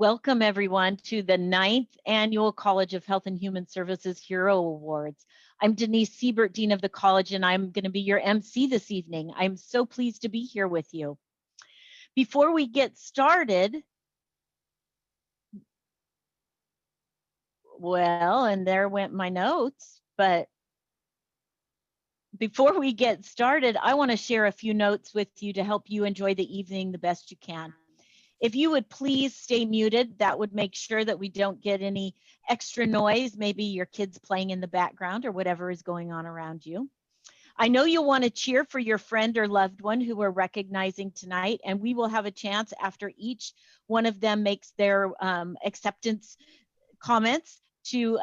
Welcome everyone to the 9th Annual College of Health and Human Services Hero Awards. I'm Denise Siebert, Dean of the College, and I'm going to be your MC this evening. I'm so pleased to be here with you. Before we get started, well, and there went my notes, but before we get started, I want to share a few notes with you to help you enjoy the evening the best you can. If you would please stay muted, that would make sure that we don't get any extra noise, maybe your kids playing in the background or whatever is going on around you. I know you'll want to cheer for your friend or loved one who we're recognizing tonight, and we will have a chance after each one of them makes their acceptance comments to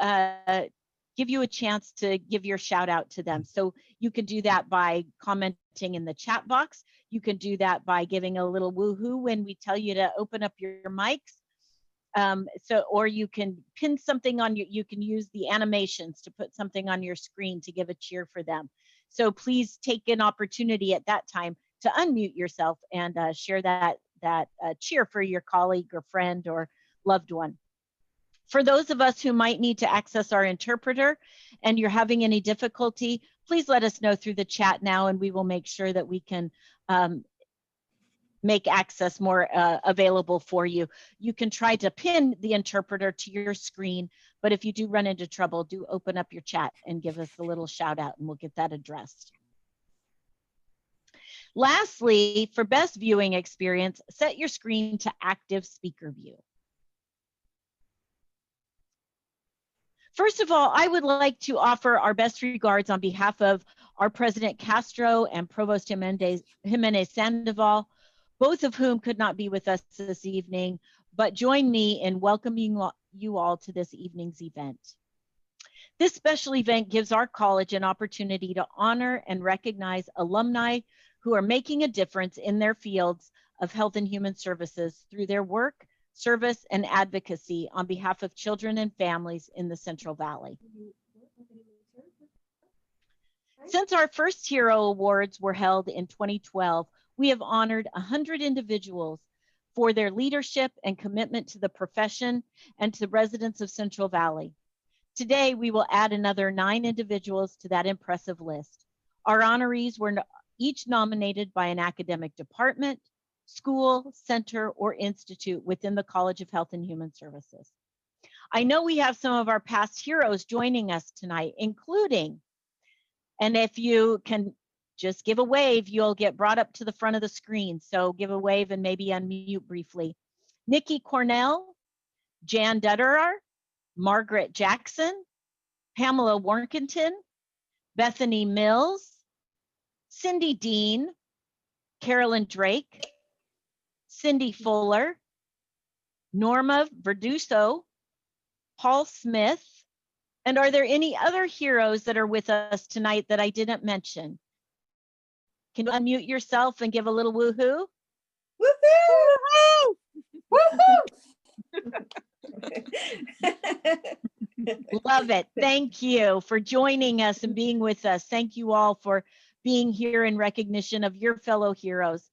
give you a chance to give your shout out to them. So you can do that by commenting in the chat box. You can do that by giving a little woohoo when we tell you to open up your mics. Or you can pin something on you can use the animations to put something on your screen to give a cheer for them. So please take an opportunity at that time to unmute yourself and share that cheer for your colleague or friend or loved one. For those of us who might need to access our interpreter and you're having any difficulty, please let us know through the chat now and we will make sure that we can make access more available for you. You can try to pin the interpreter to your screen, but if you do run into trouble, do open up your chat and give us a little shout out and we'll get that addressed. Lastly, for best viewing experience, set your screen to active speaker view. First of all, I would like to offer our best regards on behalf of our President Castro and Provost Jimenez Sandoval, both of whom could not be with us this evening, but join me in welcoming you all to this evening's event. This special event gives our college an opportunity to honor and recognize alumni who are making a difference in their fields of health and human services through their work, service, and advocacy on behalf of children and families in the Central Valley. Since our first Hero Awards were held in 2012, we have honored 100 individuals for their leadership and commitment to the profession and to residents of Central Valley. Today, we will add another 9 individuals to that impressive list. Our honorees were each nominated by an academic department, school, center, or institute within the College of Health and Human Services. I know we have some of our past heroes joining us tonight, including, and if you can just give a wave, you'll get brought up to the front of the screen. So give a wave and maybe unmute briefly. Nikki Cornell, Jan Dutterer, Margaret Jackson, Pamela Warkington, Bethany Mills, Cindy Dean, Carolyn Drake, Cindy Fuller, Norma Verduso, Paul Smith, and are there any other heroes that are with us tonight that I didn't mention? Can you unmute yourself and give a little woohoo? Woohoo! Woohoo! Love it. Thank you for joining us and being with us. Thank you all for being here in recognition of your fellow heroes.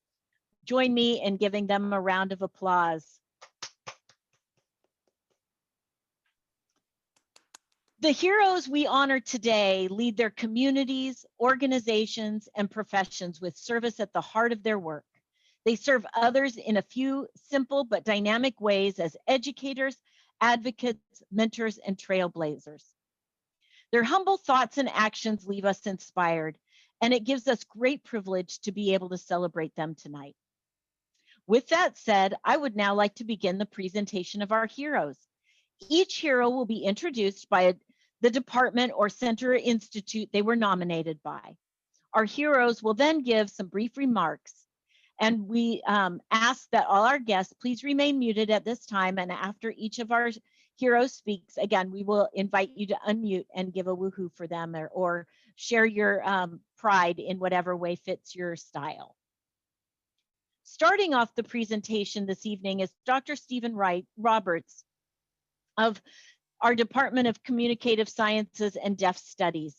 Join me in giving them a round of applause. The heroes we honor today lead their communities, organizations, and professions with service at the heart of their work. They serve others in a few simple but dynamic ways as educators, advocates, mentors, and trailblazers. Their humble thoughts and actions leave us inspired, and it gives us great privilege to be able to celebrate them tonight. With that said, I would now like to begin the presentation of our heroes. Each hero will be introduced by the department or center or institute they were nominated by. Our heroes will then give some brief remarks, and we ask that all our guests please remain muted at this time, and after each of our heroes speaks, again, we will invite you to unmute and give a woohoo for them or share your pride in whatever way fits your style. Starting off the presentation this evening is Dr. Stephen Roberts of our Department of Communicative Sciences and Deaf Studies.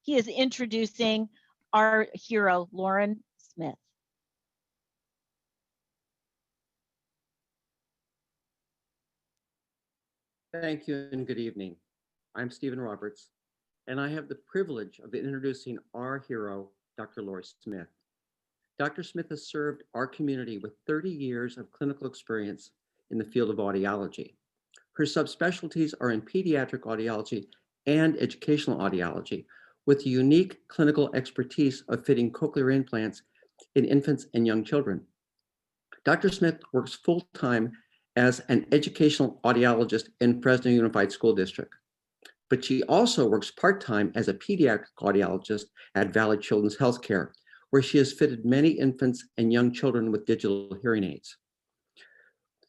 He is introducing our hero, Lauren Smith. Thank you and good evening. I'm Stephen Roberts, and I have the privilege of introducing our hero, Dr. Lori Smith. Dr. Smith has served our community with 30 years of clinical experience in the field of audiology. Her subspecialties are in pediatric audiology and educational audiology, with the unique clinical expertise of fitting cochlear implants in infants and young children. Dr. Smith works full-time as an educational audiologist in Fresno Unified School District, but she also works part-time as a pediatric audiologist at Valey Children's Healthcare, where she has fitted many infants and young children with digital hearing aids.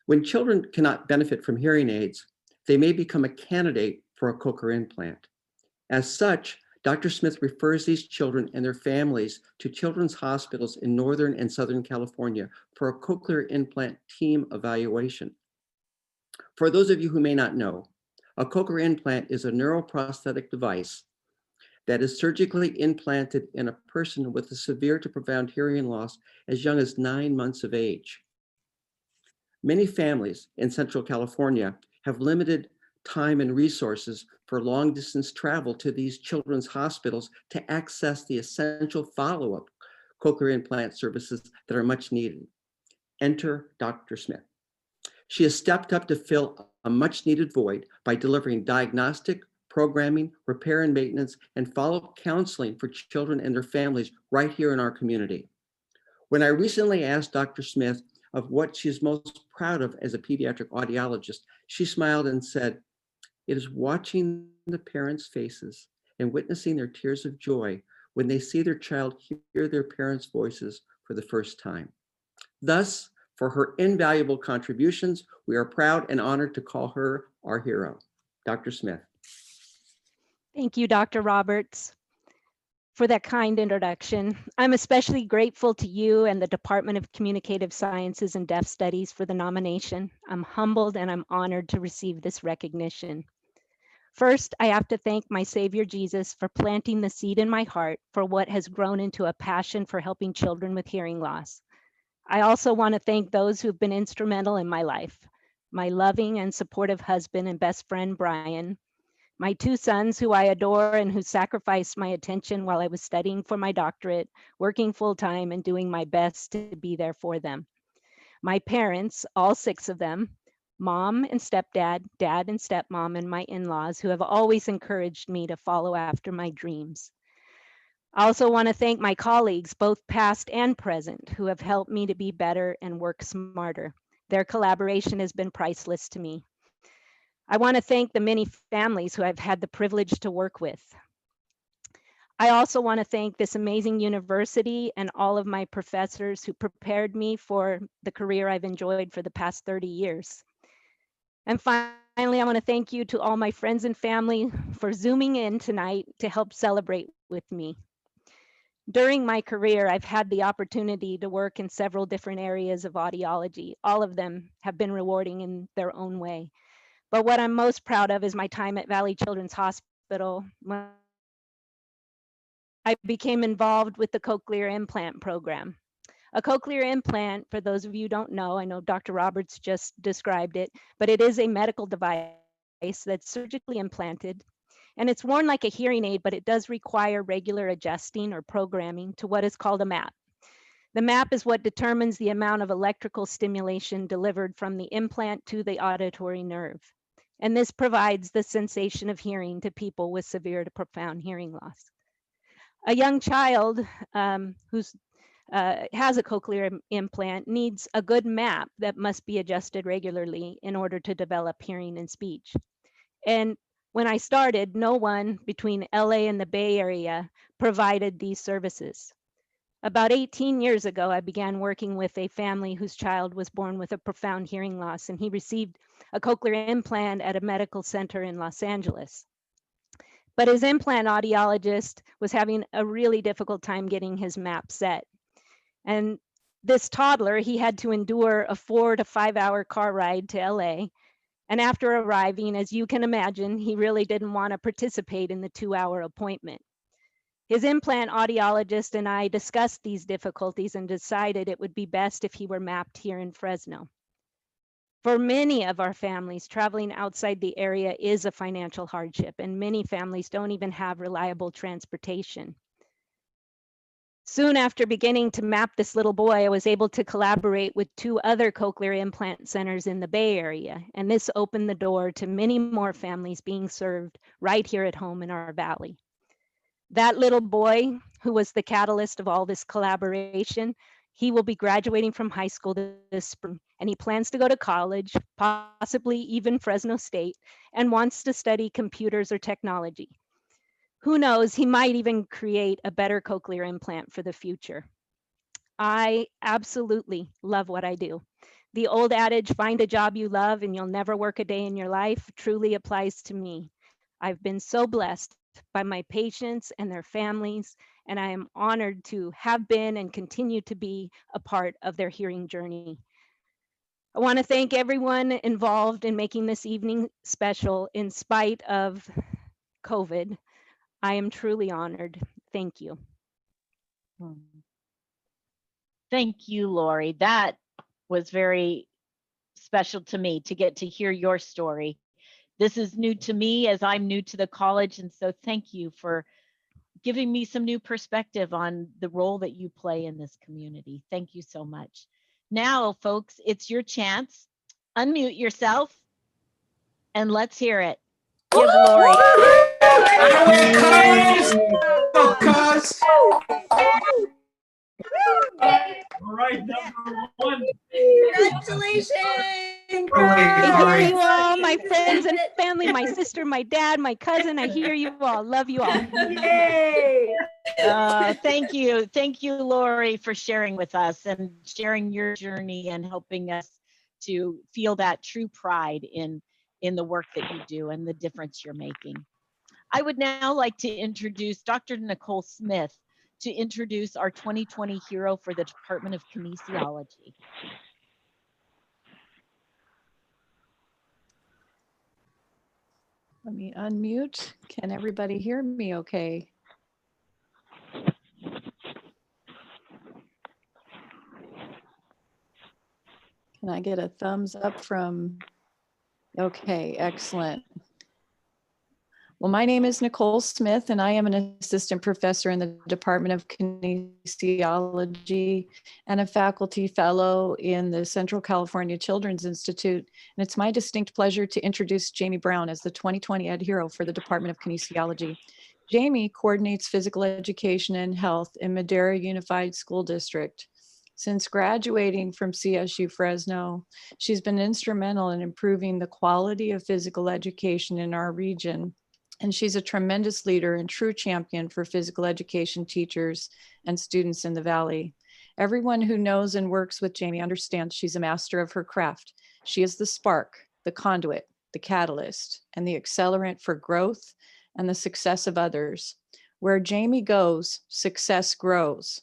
When children cannot benefit from hearing aids, they may become a candidate for a cochlear implant. As such, Dr. Smith refers these children and their families to children's hospitals in Northern and Southern California for a cochlear implant team evaluation. For those of you who may not know, a cochlear implant is a neuroprosthetic device that is surgically implanted in a person with a severe to profound hearing loss as young as 9 months of age. Many families in Central California have limited time and resources for long distance travel to these children's hospitals to access the essential follow-up cochlear implant services that are much needed. Enter Dr. Smith. She has stepped up to fill a much needed void by delivering diagnostic, programming, repair and maintenance, and follow-up counseling for children and their families right here in our community. When I recently asked Dr. Smith of what she's most proud of as a pediatric audiologist, she smiled and said, "It is watching the parents' faces and witnessing their tears of joy when they see their child hear their parents' voices for the first time." Thus, for her invaluable contributions, we are proud and honored to call her our hero. Dr. Smith. Thank you, Dr. Roberts, for that kind introduction. I'm especially grateful to you and the Department of Communicative Sciences and Deaf Studies for the nomination. I'm humbled and I'm honored to receive this recognition. First, I have to thank my Savior Jesus for planting the seed in my heart for what has grown into a passion for helping children with hearing loss. I also want to thank those who've been instrumental in my life, my loving and supportive husband and best friend, Brian, my 2 sons who I adore and who sacrificed my attention while I was studying for my doctorate, working full-time and doing my best to be there for them. My parents, all 6 of them, mom and stepdad, dad and stepmom, and my in-laws who have always encouraged me to follow after my dreams. I also want to thank my colleagues, both past and present, who have helped me to be better and work smarter. Their collaboration has been priceless to me. I want to thank the many families who I've had the privilege to work with. I also want to thank this amazing university and all of my professors who prepared me for the career I've enjoyed for the past 30 years. And finally, I want to thank you to all my friends and family for Zooming in tonight to help celebrate with me. During my career, I've had the opportunity to work in several different areas of audiology. All of them have been rewarding in their own way. But what I'm most proud of is my time at Valey Children's Hospital. When I became involved with the cochlear implant program. A cochlear implant, for those of you who don't know, I know Dr. Roberts just described it, but it is a medical device that's surgically implanted. And it's worn like a hearing aid, but it does require regular adjusting or programming to what is called a map. The map is what determines the amount of electrical stimulation delivered from the implant to the auditory nerve. And this provides the sensation of hearing to people with severe to profound hearing loss. A young child who has a cochlear implant needs a good map that must be adjusted regularly in order to develop hearing and speech. And when I started, no one between LA and the Bay Area provided these services. About 18 years ago, I began working with a family whose child was born with a profound hearing loss, and he received a cochlear implant at a medical center in Los Angeles. But his implant audiologist was having a really difficult time getting his map set. And this toddler, he had to endure a 4 to 5 hour car ride to LA. And after arriving, as you can imagine, he really didn't want to participate in the 2-hour appointment. His implant audiologist and I discussed these difficulties and decided it would be best if he were mapped here in Fresno. For many of our families, traveling outside the area is a financial hardship, and many families don't even have reliable transportation. Soon after beginning to map this little boy, I was able to collaborate with 2 other cochlear implant centers in the Bay Area, and this opened the door to many more families being served right here at home in our valley. That little boy, who was the catalyst of all this collaboration, he will be graduating from high school this spring, and he plans to go to college, possibly even Fresno State, and wants to study computers or technology. Who knows, he might even create a better cochlear implant for the future. I absolutely love what I do. The old adage, find a job you love and you'll never work a day in your life, truly applies to me. I've been so blessed by my patients and their families, and I am honored to have been and continue to be a part of their hearing journey. I want to thank everyone involved in making this evening special in spite of COVID. I am truly honored. Thank you. Thank you, Lori. That was very special to me to get to hear your story. This is new to me as I'm new to the college. And so thank you for giving me some new perspective on the role that you play in this community. Thank you so much. Now, folks, it's your chance. Unmute yourself and let's hear it. Give Lori. All right, number 1. Congratulations! I hear you all, my friends and family, my sister, my dad, my cousin. I hear you all. Love you all. Yay! Thank you. Thank you, Lori, for sharing with us and sharing your journey and helping us to feel that true pride in the work that you do and the difference you're making. I would now like to introduce Dr. Nicole Smith to introduce our 2020 hero for the Department of Kinesiology. Let me unmute. Can everybody hear me okay? Can I get a thumbs up from, okay, excellent. Well, my name is Nicole Smith, and I am an assistant professor in the Department of Kinesiology and a faculty fellow in the Central California Children's Institute. And it's my distinct pleasure to introduce Jamie Brown as the 2020 Ed Hero for the Department of Kinesiology. Jamie coordinates physical education and health in Madera Unified School District. Since graduating from CSU Fresno, she's been instrumental in improving the quality of physical education in our region. And she's a tremendous leader and true champion for physical education teachers and students in the Valley. Everyone who knows and works with Jamie understands she's a master of her craft. She is the spark, the conduit, the catalyst, and the accelerant for growth and the success of others. Where Jamie goes, success grows.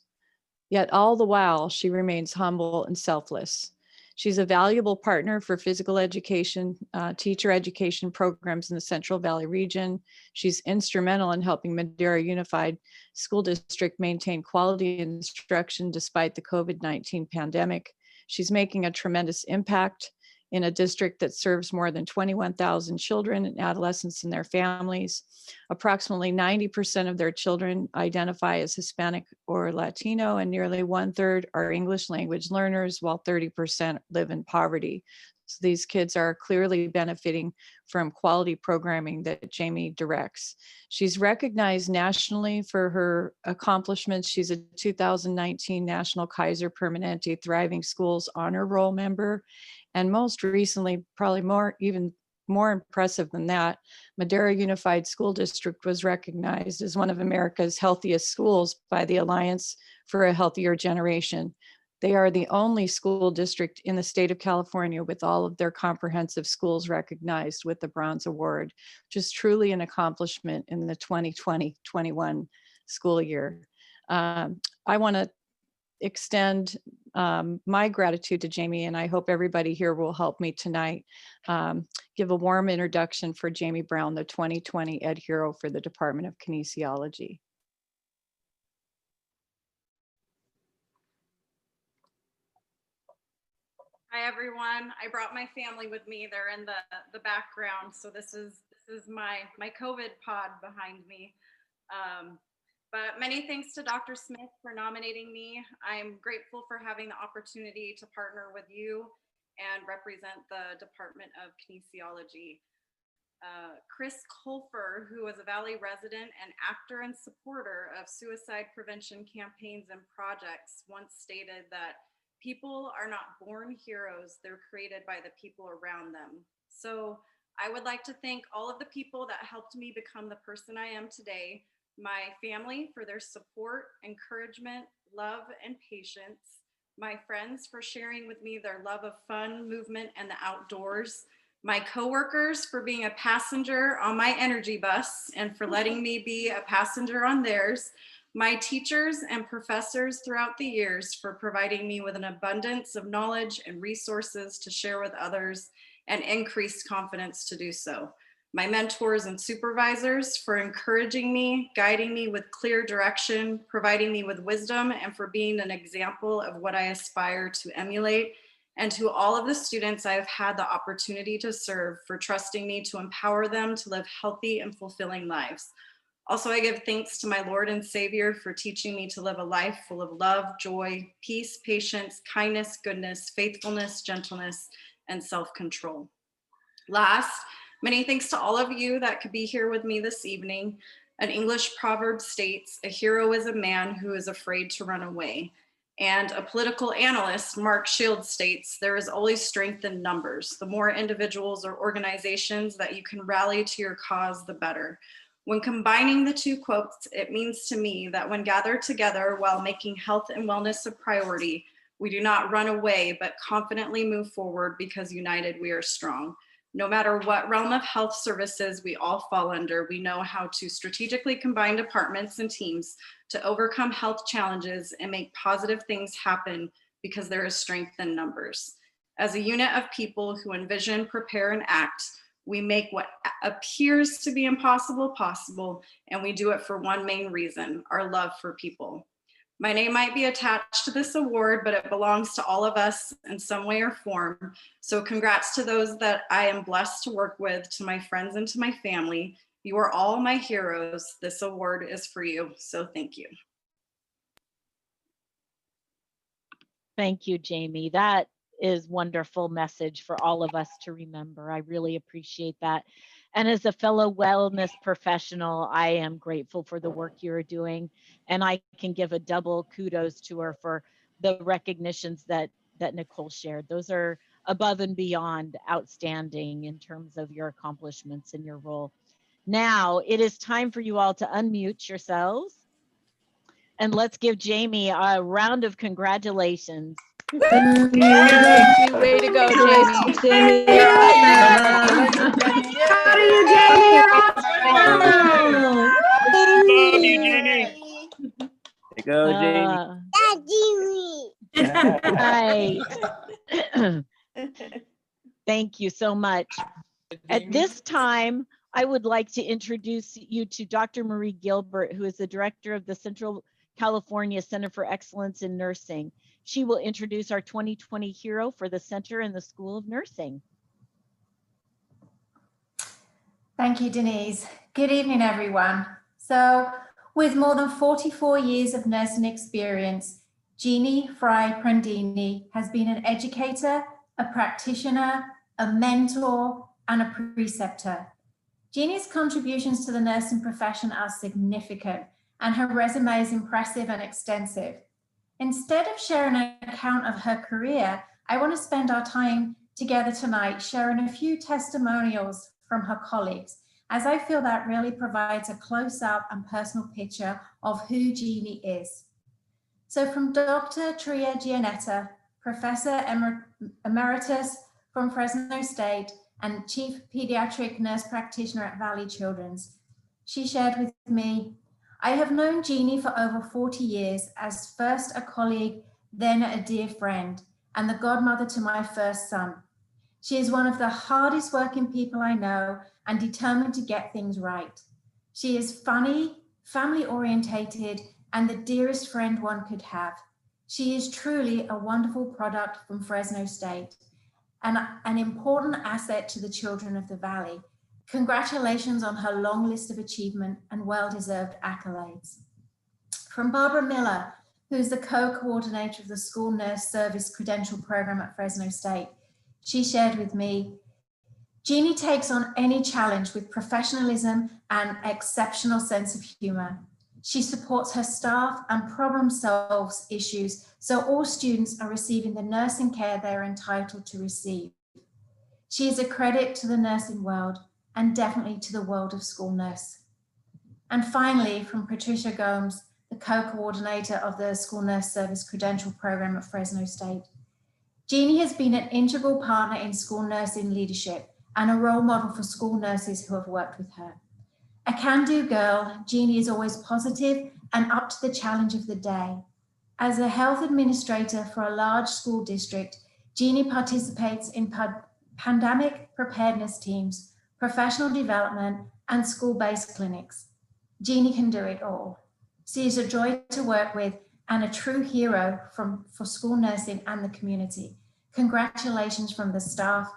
Yet all the while, she remains humble and selfless. She's a valuable partner for physical education, teacher education programs in the Central Valley region. She's instrumental in helping Madera Unified School District maintain quality instruction despite the COVID-19 pandemic. She's making a tremendous impact in a district that serves more than 21,000 children and adolescents and their families. Approximately 90% of their children identify as Hispanic or Latino, and nearly 1/3 are English language learners, while 30% live in poverty. So these kids are clearly benefiting from quality programming that Jamie directs. She's recognized nationally for her accomplishments. She's a 2019 National Kaiser Permanente Thriving Schools Honor Roll member. And most recently, probably even more impressive than that, Madera Unified School District was recognized as one of America's healthiest schools by the Alliance for a Healthier Generation. They are the only school district in the state of California with all of their comprehensive schools recognized with the Bronze Award, which is truly an accomplishment in the 2020-21 school year. I want to extend my gratitude to Jamie, and I hope everybody here will help me tonight give a warm introduction for Jamie Brown, the 2020 Ed Hero for the Department of Kinesiology. Hi everyone. I brought my family with me. They're in the background. So this is my COVID pod behind me. But many thanks to Dr. Smith for nominating me. I'm grateful for having the opportunity to partner with you and represent the Department of Kinesiology. Chris Colfer, who was a Valey resident and actor and supporter of suicide prevention campaigns and projects, once stated that people are not born heroes, they're created by the people around them. So I would like to thank all of the people that helped me become the person I am today, my family for their support, encouragement, love, and patience, my friends for sharing with me their love of fun, movement, and the outdoors, my coworkers for being a passenger on my energy bus and for letting me be a passenger on theirs, my teachers and professors throughout the years for providing me with an abundance of knowledge and resources to share with others and increased confidence to do so. My mentors and supervisors for encouraging me, guiding me with clear direction, providing me with wisdom, and for being an example of what I aspire to emulate. And to all of the students I have had the opportunity to serve for trusting me to empower them to live healthy and fulfilling lives. Also, I give thanks to my Lord and Savior for teaching me to live a life full of love, joy, peace, patience, kindness, goodness, faithfulness, gentleness, and self-control. Last, many thanks to all of you that could be here with me this evening. An English proverb states, "A hero is a man who is afraid to run away." And a political analyst, Mark Shields, states, "There is always strength in numbers. The more individuals or organizations that you can rally to your cause, the better." When combining the two quotes, it means to me that when gathered together while making health and wellness a priority, we do not run away, but confidently move forward because united we are strong. No matter what realm of health services we all fall under, we know how to strategically combine departments and teams to overcome health challenges and make positive things happen because there is strength in numbers. As a unit of people who envision, prepare, and act, we make what appears to be impossible possible, and we do it for one main reason, our love for people. My name might be attached to this award, but it belongs to all of us in some way or form. So congrats to those that I am blessed to work with, to my friends and to my family. You are all my heroes. This award is for you, so thank you. Thank you, Jamie. That is wonderful message for all of us to remember. I really appreciate that. And as a fellow wellness professional, I am grateful for the work you're doing. And I can give a double kudos to her for the recognitions that Nicole shared. Those are above and beyond outstanding in terms of your accomplishments in your role. Now it is time for you all to unmute yourselves. And let's give Jamie a round of congratulations. Way to go, Jamie. Jamie, you're awesome. Proud of you, Jamie. You're awesome. Love you, Jamie. There you go, Jamie. Hi. Thank you so much. At this time, I would like to introduce you to Dr. Marie Gilbert, who is the director of the Central California Center for Excellence in Nursing. She will introduce our 2020 hero for the center and the School of Nursing. Thank you, Denise. Good evening, everyone. So, with more than 44 years of nursing experience, Jeannie Fry Prandini has been an educator, a practitioner, a mentor, and a preceptor. Jeannie's contributions to the nursing profession are significant, and her resume is impressive and extensive. Instead of sharing an account of her career, I want to spend our time together tonight sharing a few testimonials from her colleagues, as I feel that really provides a close-up and personal picture of who Jeannie is. So from Dr. Tria Gianetta, Professor Emeritus from Fresno State and Chief Pediatric Nurse Practitioner at Valey Children's, she shared with me, "I have known Jeannie for over 40 years as first a colleague, then a dear friend, and the godmother to my first son. She is one of the hardest working people I know and determined to get things right. She is funny, family orientated, and the dearest friend one could have. She is truly a wonderful product from Fresno State and an important asset to the children of the Valley. Congratulations on her long list of achievement and well-deserved accolades. From Barbara Miller, who's the co-coordinator of the School Nurse Service Credential Program at Fresno State, she shared with me, Jeannie takes on any challenge with professionalism and exceptional sense of humor. She supports her staff and problem solves issues so all students are receiving the nursing care they're entitled to receive. She is a credit to the nursing world and definitely to the world of school nurse. And finally, from Patricia Gomes, the co-coordinator of the School Nurse Service Credential Program at Fresno State. Jeannie has been an integral partner in school nursing leadership and a role model for school nurses who have worked with her. A can-do girl, Jeannie is always positive and up to the challenge of the day. As a health administrator for a large school district, Jeannie participates in pandemic preparedness teams, professional development, and school-based clinics. Jeannie can do it all. She is a joy to work with and a true hero for school nursing and the community. Congratulations from the staff,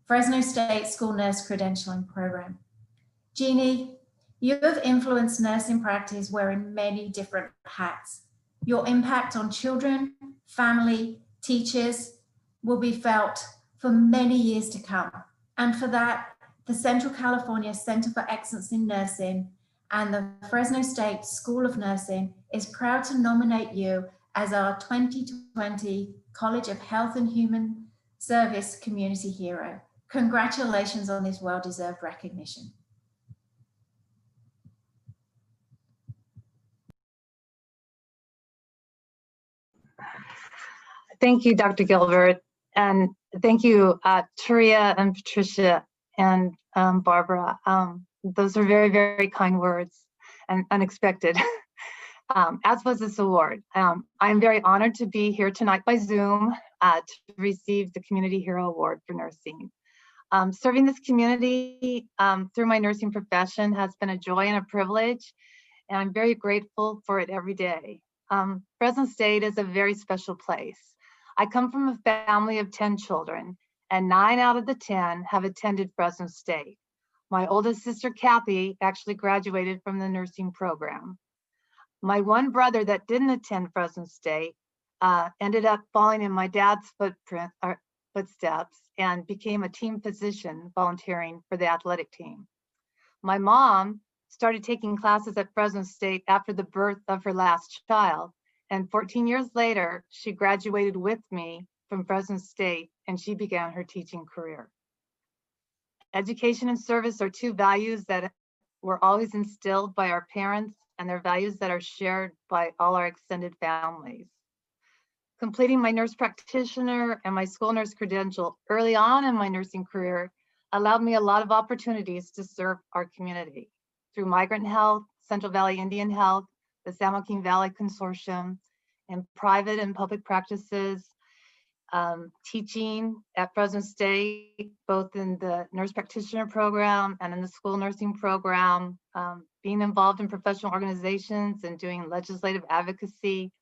Fresno State School Nurse Credentialing Program. Jeannie, you have influenced nursing practice wearing many different hats. Your impact on children, family, teachers will be felt for many years to come. And for that, the Central California Center for Excellence in Nursing and the Fresno State School of Nursing is proud to nominate you as our 2020 College of Health and Human Service Community Hero. Congratulations on this well-deserved recognition. Thank you, Dr. Gilbert, and thank you, Taria and Patricia and Barbara. Those are very, very kind words and unexpected, as was this award. I'm very honored to be here tonight by Zoom to receive the Community Hero Award for Nursing. Serving this community through my nursing profession has been a joy and a privilege, and I'm very grateful for it every day. Fresno State is a very special place. I come from a family of 10 children, and 9 out of the 10 have attended Fresno State. My oldest sister, Kathy, actually graduated from the nursing program. My one brother that didn't attend Fresno State ended up following in my dad's footsteps and became a team physician volunteering for the athletic team. My mom started taking classes at Fresno State after the birth of her last child, and 14 years later, she graduated with me from Fresno State and she began her teaching career. Education and service are two values that were always instilled by our parents, and they're values that are shared by all our extended families. Completing my nurse practitioner and my school nurse credential early on in my nursing career allowed me a lot of opportunities to serve our community through Migrant Health, Central Valley Indian Health, the San Joaquin Valley Consortium, and private and public practices, teaching at Fresno State, both in the nurse practitioner program and in the school nursing program, being involved in professional organizations and doing legislative advocacy.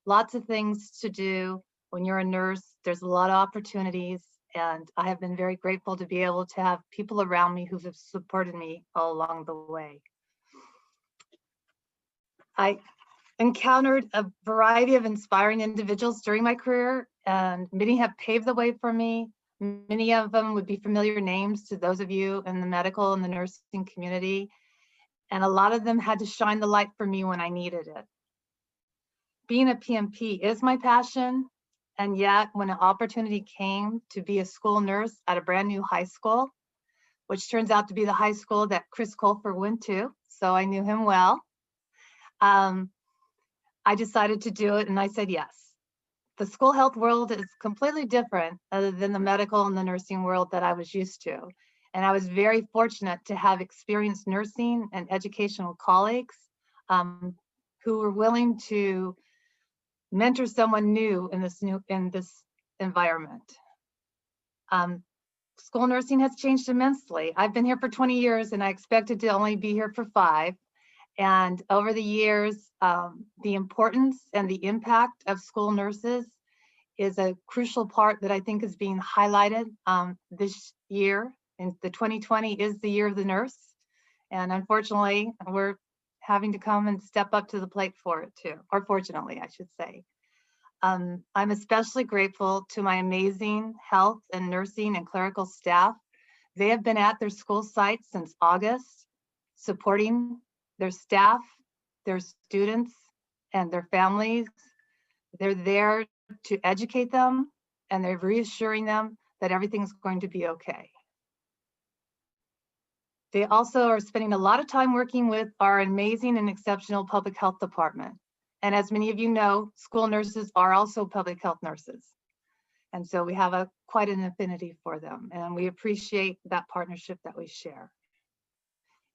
Lots of things to do when you're a nurse. There's a lot of opportunities, and I have been very grateful to be able to have people around me who have supported me all along the way. I encountered a variety of inspiring individuals during my career, and many have paved the way for me. Many of them would be familiar names to those of you in the medical and the nursing community, and a lot of them had to shine the light for me when I needed it. Being a PMP is my passion, and yet when an opportunity came to be a school nurse at a brand new high school, which turns out to be the high school that Chris Colfer went to, so I knew him well, I decided to do it, and I said yes. The school health world is completely different other than the medical and the nursing world that I was used to. And I was very fortunate to have experienced nursing and educational colleagues who were willing to mentor someone new in this environment. School nursing has changed immensely. I've been here for 20 years and I expected to only be here for 5. And over the years, the importance and the impact of school nurses is a crucial part that I think is being highlighted this year. And the 2020 is the year of the nurse. And unfortunately, we're having to come and step up to the plate for it too, or fortunately, I should say. I'm especially grateful to my amazing health and nursing and clerical staff. They have been at their school sites since August, supporting their staff, their students, and their families. They're there to educate them, and they're reassuring them that everything's going to be okay. They also are spending a lot of time working with our amazing and exceptional public health department. And as many of you know, school nurses are also public health nurses. And so we have quite an affinity for them, and we appreciate that partnership that we share.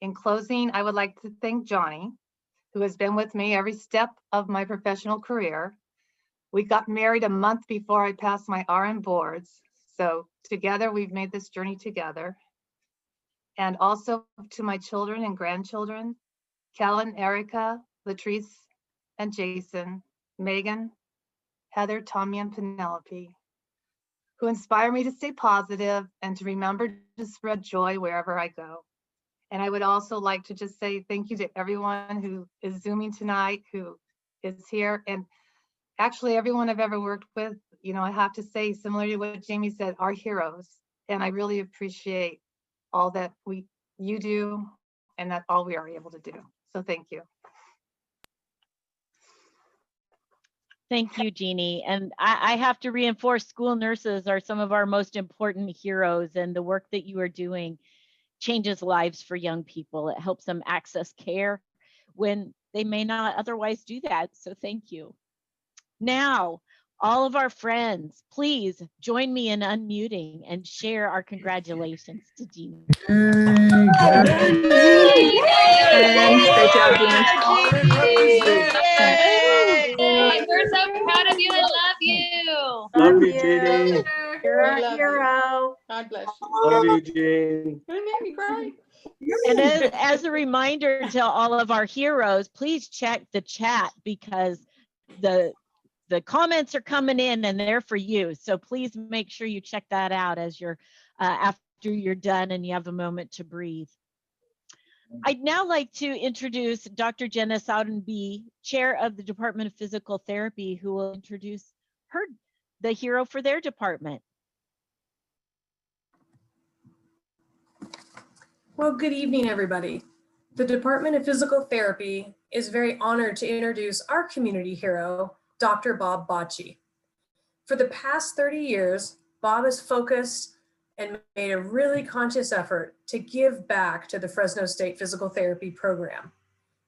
In closing, I would like to thank Johnny, who has been with me every step of my professional career. We got married a month before I passed my RN boards. So together we've made this journey together. And also to my children and grandchildren, Kellen, Erica, Latrice, and Jason, Megan, Heather, Tommy, and Penelope, who inspire me to stay positive and to remember to spread joy wherever I go. And I would also like to just say thank you to everyone who is Zooming tonight, who is here. And actually everyone I've ever worked with, you know, I have to say, similar to what Jamie said, are heroes. And I really appreciate all that you do and that all we are able to do. So thank you. Thank you, Jeannie. And I have to reinforce, school nurses are some of our most important heroes, and the work that you are doing changes lives for young people. It helps them access care when they may not otherwise do that. So thank you. Now, all of our friends, please join me in unmuting and share our congratulations to Jeannie. Great job, Jeannie. We're so proud of you and love you. Love you, Jeannie. You're a hero. God bless you. Love you, Jeannie. It made me cry. And as a reminder to all of our heroes, please check the chat, because the comments are coming in and they're for you. So please make sure you check that out as you're after you're done and you have a moment to breathe. I'd now like to introduce Dr. Jenna Soudenby, Chair of the Department of Physical Therapy, who will introduce the hero for their department. Well, good evening, everybody. The Department of Physical Therapy is very honored to introduce our community hero, Dr. Bob Bocci. For the past 30 years, Bob has focused and made a really conscious effort to give back to the Fresno State Physical Therapy program.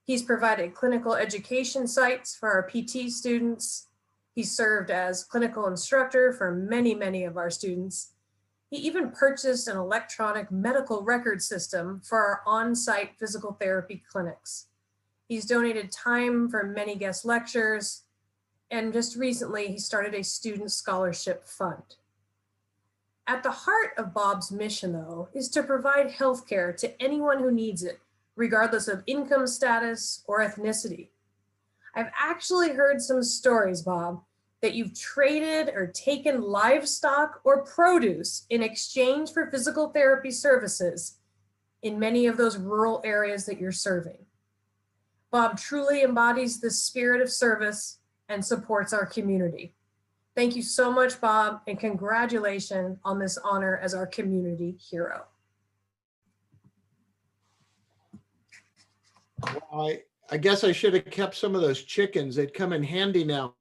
He's provided clinical education sites for our PT students. He served as clinical instructor for many, many of our students. He even purchased an electronic medical record system for our on-site physical therapy clinics. He's donated time for many guest lectures, and just recently he started a student scholarship fund. At the heart of Bob's mission, though, is to provide healthcare to anyone who needs it, regardless of income status or ethnicity. I've actually heard some stories, Bob, that you've traded or taken livestock or produce in exchange for physical therapy services in many of those rural areas that you're serving. Bob truly embodies the spirit of service and supports our community. Thank you so much, Bob, and congratulations on this honor as our community hero. Well, I guess I should have kept some of those chickens. They'd come in handy now.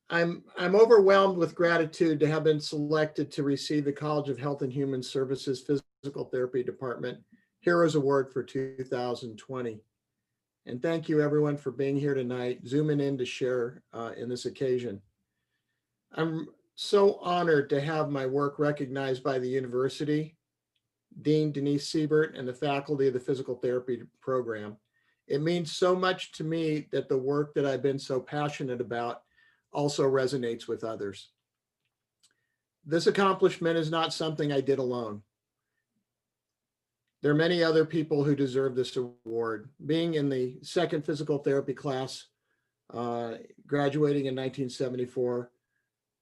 I'm overwhelmed with gratitude to have been selected to receive the College of Health and Human Services Physical Therapy Department Heroes Award for 2020. And thank you everyone for being here tonight, zooming in to share in this occasion. I'm so honored to have my work recognized by the university, Dean Denise Siebert, and the faculty of the physical therapy program. It means so much to me that the work that I've been so passionate about also resonates with others. This accomplishment is not something I did alone. There are many other people who deserve this award. Being in the second physical therapy class, graduating in 1974,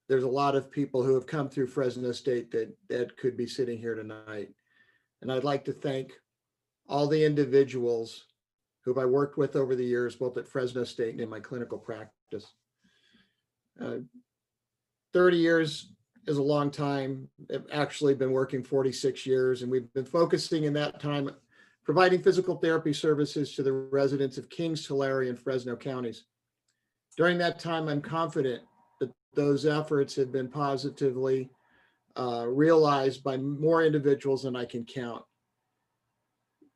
there's a lot of people who have come through Fresno State that could be sitting here tonight. And I'd like to thank all the individuals who I worked with over the years, both at Fresno State and in my clinical practice. 30 years is a long time. I've actually been working 46 years, and we've been focusing in that time providing physical therapy services to the residents of Kings, Tulare, and Fresno counties. During that time, I'm confident that those efforts have been positively realized by more individuals than I can count.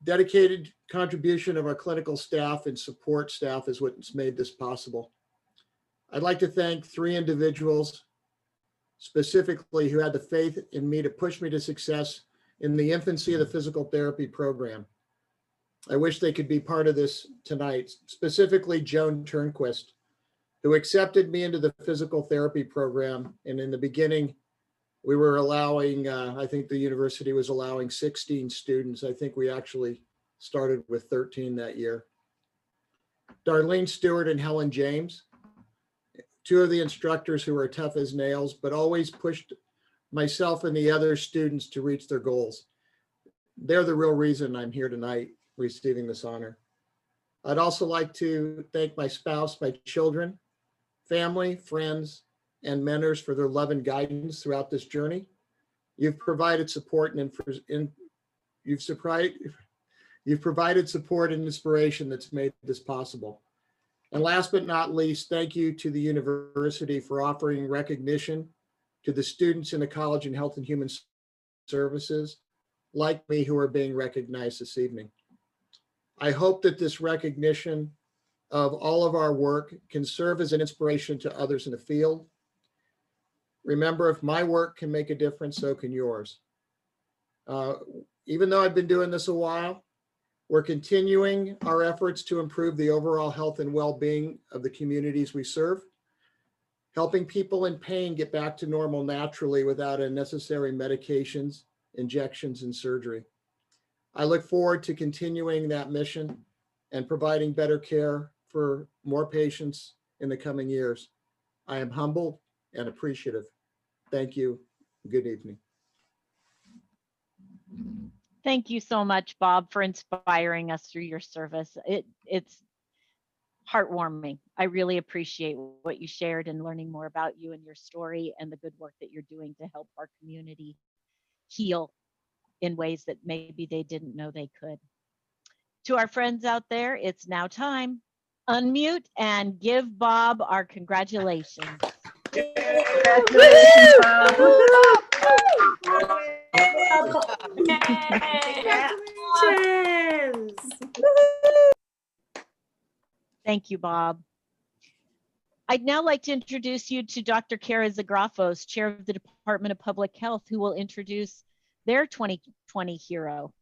Dedicated contribution of our clinical staff and support staff is what's made this possible. I'd like to thank 3 individuals specifically who had the faith in me to push me to success in the infancy of the physical therapy program. I wish they could be part of this tonight, specifically Joan Turnquist, who accepted me into the physical therapy program. And in the beginning, we were allowing, I think the university was allowing 16 students. I think we actually started with 13 that year. Darlene Stewart and Helen James, 2 of the instructors who were tough as nails, but always pushed myself and the other students to reach their goals. They're the real reason I'm here tonight receiving this honor. I'd also like to thank my spouse, my children, family, friends, and mentors for their love and guidance throughout this journey. You've provided support and you've provided support and inspiration that's made this possible. And last but not least, thank you to the university for offering recognition to the students in the College in Health and Human Services like me who are being recognized this evening. I hope that this recognition of all of our work can serve as an inspiration to others in the field. Remember, if my work can make a difference, so can yours. Even though I've been doing this a while, we're continuing our efforts to improve the overall health and well-being of the communities we serve, helping people in pain get back to normal naturally without unnecessary medications, injections, and surgery. I look forward to continuing that mission and providing better care for more patients in the coming years. I am humbled and appreciative. Thank you. Good evening. Thank you so much, Bob, for inspiring us through your service. It's heartwarming. I really appreciate what you shared and learning more about you and your story and the good work that you're doing to help our community heal in ways that maybe they didn't know they could. To our friends out there, it's now time. Unmute and give Bob our congratulations. Congratulations, Bob. Congratulations. Thank you, Bob. I'd now like to introduce you to Dr. Kara Zagrafos, Chair of the Department of Public Health, who will introduce their 2020 hero.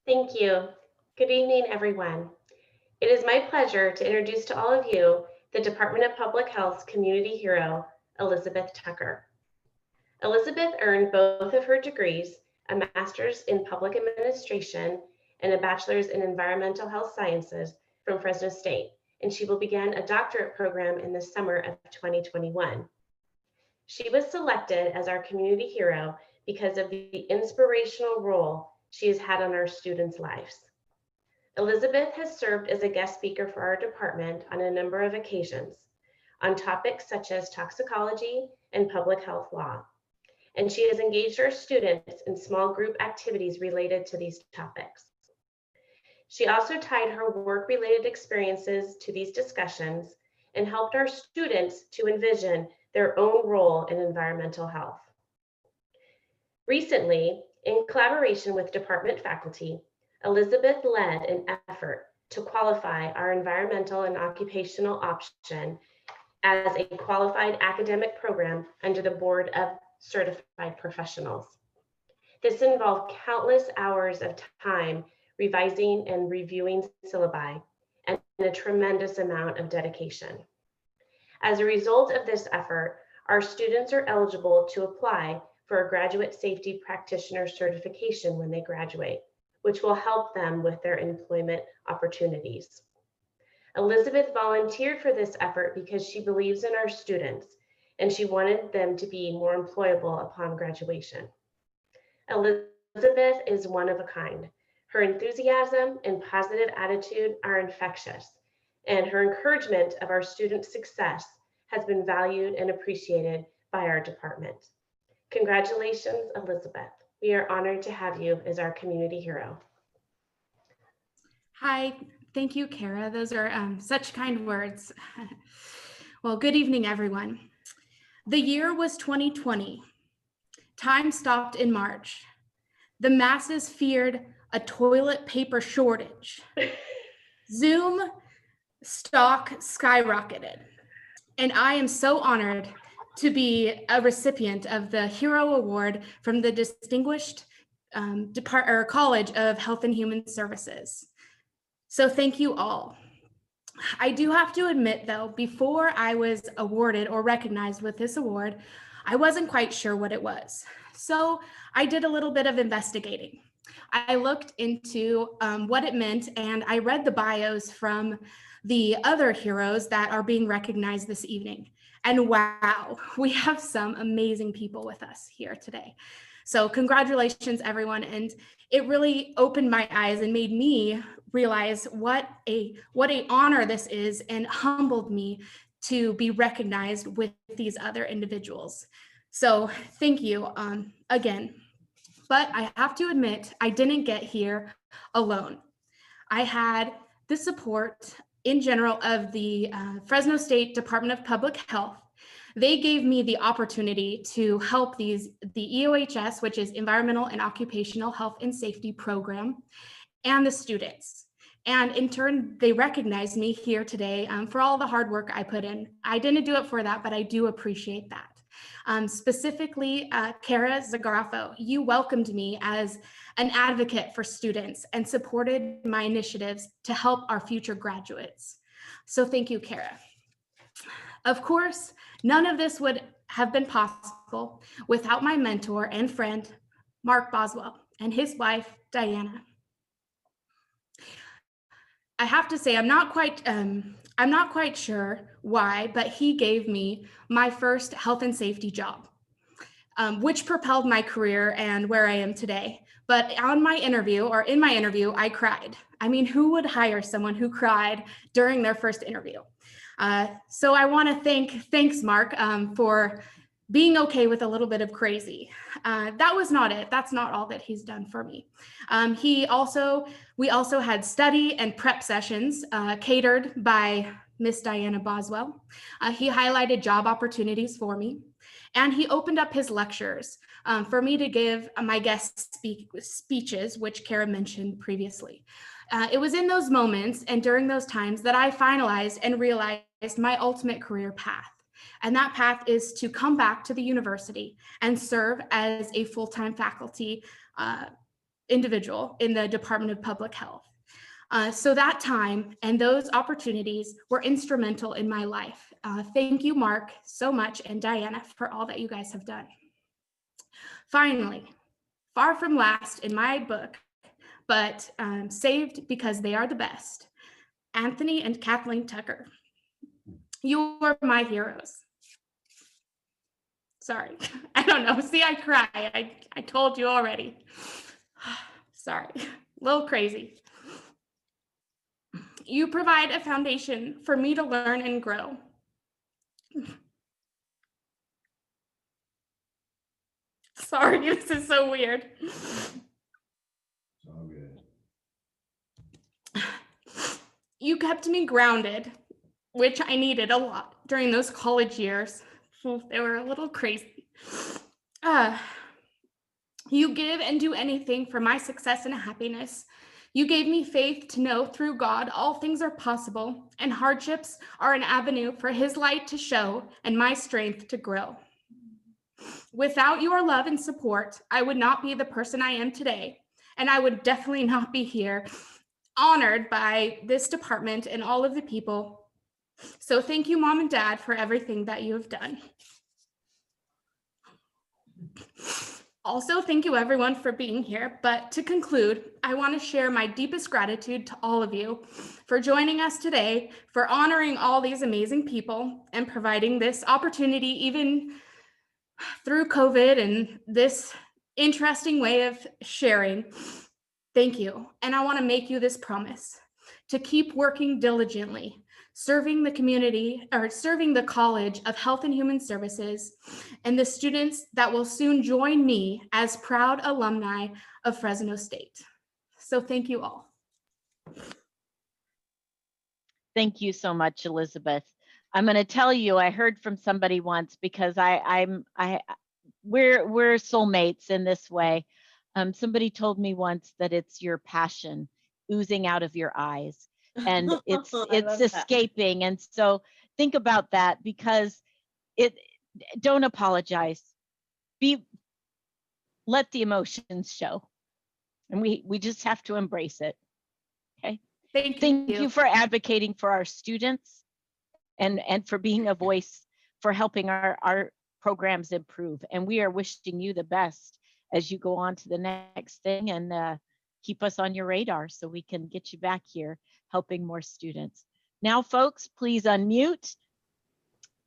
Thank you. Good evening, everyone. It is my pleasure to introduce to all of you the Department of Public Health's community hero, Elizabeth Tucker. Elizabeth earned both of her degrees, a master's in public administration and a bachelor's in environmental health sciences from Fresno State, and she will begin a doctorate program in the summer of 2021. She was selected as our community hero because of the inspirational role she has had on our students' lives. Elizabeth has served as a guest speaker for our department on a number of occasions on topics such as toxicology and public health law. And she has engaged our students in small group activities related to these topics. She also tied her work-related experiences to these discussions and helped our students to envision their own role in environmental health. Recently, in collaboration with department faculty, Elizabeth led an effort to qualify our environmental and occupational option as a qualified academic program under the Board of Certified Professionals. This involved countless hours of time revising and reviewing syllabi and a tremendous amount of dedication. As a result of this effort, our students are eligible to apply for a graduate safety practitioner certification when they graduate, which will help them with their employment opportunities. Elizabeth volunteered for this effort because she believes in our students and she wanted them to be more employable upon graduation. Elizabeth is one of a kind. Her enthusiasm and positive attitude are infectious, and her encouragement of our students' success has been valued and appreciated by our department. Congratulations, Elizabeth. We are honored to have you as our community hero. Hi, thank you, Kara. Those are such kind words. Well, good evening, everyone. The year was 2020. Time stopped in March. The masses feared a toilet paper shortage. Zoom stock skyrocketed. And I am so honored to be a recipient of the Hero Award from the Distinguished College of Health and Human Services. So thank you all. I do have to admit though, before I was awarded or recognized with this award, I wasn't quite sure what it was. So I did a little bit of investigating. I looked into what it meant, and I read the bios from the other heroes that are being recognized this evening. And wow, we have some amazing people with us here today. So congratulations, everyone. And it really opened my eyes and made me realize what a honor this is, and humbled me to be recognized with these other individuals. So thank you again. But I have to admit, I didn't get here alone. I had the support in general of the Fresno State Department of Public Health. They gave me the opportunity to help the EOHS, which is Environmental and Occupational Health and Safety Program, and the students. And in turn, they recognized me here today for all the hard work I put in. I didn't do it for that, but I do appreciate that. Specifically, Kara Zagrafo, you welcomed me as an advocate for students and supported my initiatives to help our future graduates. So thank you, Kara. Of course, none of this would have been possible without my mentor and friend, Mark Boswell, and his wife, Diana. I have to say, I'm not quite sure why, but he gave me my first health and safety job, which propelled my career and where I am today. But in my interview, I cried. I mean, who would hire someone who cried during their first interview? So I want to thanks Mark for being okay with a little bit of crazy. That was not it. That's not all that he's done for me. We also had study and prep sessions catered by Miss Diana Boswell. He highlighted job opportunities for me, and he opened up his lectures for me to give my guest speeches, which Kara mentioned previously. It was in those moments and during those times that I finalized and realized my ultimate career path. And that path is to come back to the university and serve as a full-time faculty individual in the Department of Public Health. So that time and those opportunities were instrumental in my life. Thank you, Mark, so much, and Diana, for all that you guys have done. Finally, far from last in my book, but saved because they are the best, Anthony and Kathleen Tucker. You are my heroes. Sorry, I don't know. See, I cry. I told you already. Sorry, a little crazy. You provide a foundation for me to learn and grow. Sorry, this is so weird. All good. You kept me grounded, which I needed a lot during those college years. They were a little crazy. You give and do anything for my success and happiness. You gave me faith to know through God all things are possible, and hardships are an avenue for His light to show and my strength to grow. Without your love and support, I would not be the person I am today, and I would definitely not be here, honored by this department and all of the people. So thank you, Mom and Dad, for everything that you have done. Also, thank you everyone for being here. But to conclude, I want to share my deepest gratitude to all of you for joining us today, for honoring all these amazing people and providing this opportunity even through COVID and this interesting way of sharing. Thank you. And I want to make you this promise to keep working diligently, serving the community or serving the College of Health and Human Services and the students that will soon join me as proud alumni of Fresno State. So thank you all. Thank you so much, Elizabeth. I'm going to tell you, I heard from somebody once, because we're soulmates in this way. Somebody told me once that it's your passion oozing out of your eyes, and it's escaping. And so think about that, because don't apologize. Let the emotions show, and we just have to embrace it. Okay. Thank you for advocating for our students and for being a voice for helping our programs improve. And we are wishing you the best as you go on to the next thing, and keep us on your radar so we can get you back here helping more students. Now, folks, please unmute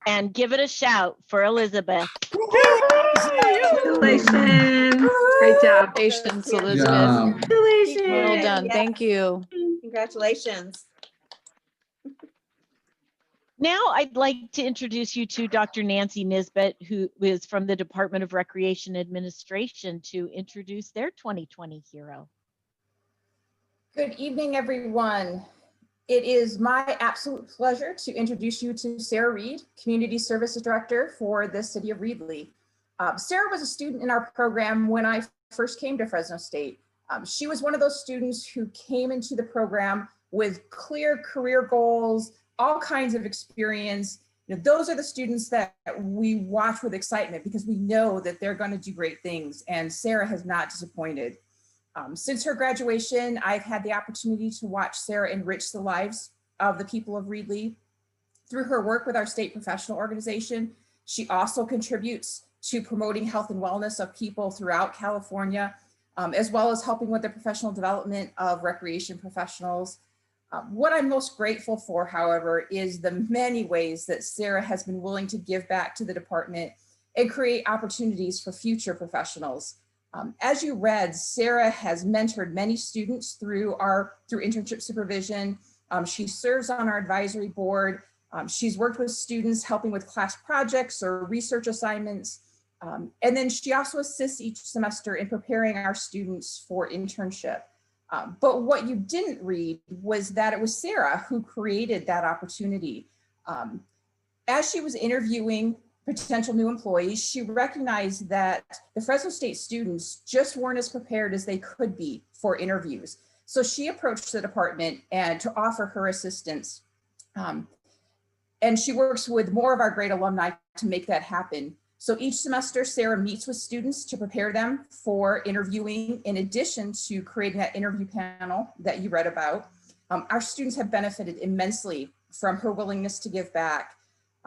and give it a shout for Elizabeth. Congratulations. Great job. Patience, Good Elizabeth. job. Congratulations. Well done. Yes. Thank you. Congratulations. Now I'd like to introduce you to Dr. Nancy Nisbet, who is from the Department of Recreation Administration, to introduce their 2020 hero. Good evening, everyone. It is my absolute pleasure to introduce you to Sarah Reed, Community Services Director for the City of Reedley. Sarah was a student in our program when I first came to Fresno State. She was one of those students who came into the program with clear career goals, all kinds of experience. You know, those are the students that we watch with excitement because we know that they're going to do great things, and Sarah has not disappointed. Since her graduation, I've had the opportunity to watch Sarah enrich the lives of the people of Reedley. Through her work with our state professional organization, she also contributes to promoting health and wellness of people throughout California, as well as helping with the professional development of recreation professionals. What I'm most grateful for, however, is the many ways that Sarah has been willing to give back to the department and create opportunities for future professionals. As you read, Sarah has mentored many students through internship supervision. She serves on our advisory board. She's worked with students helping with class projects or research assignments. And then she also assists each semester in preparing our students for internship. But what you didn't read was that it was Sarah who created that opportunity. As she was interviewing potential new employees, she recognized that the Fresno State students just weren't as prepared as they could be for interviews. So she approached the department and to offer her assistance. And she works with more of our great alumni to make that happen. So each semester, Sarah meets with students to prepare them for interviewing, in addition to creating that interview panel that you read about. Our students have benefited immensely from her willingness to give back.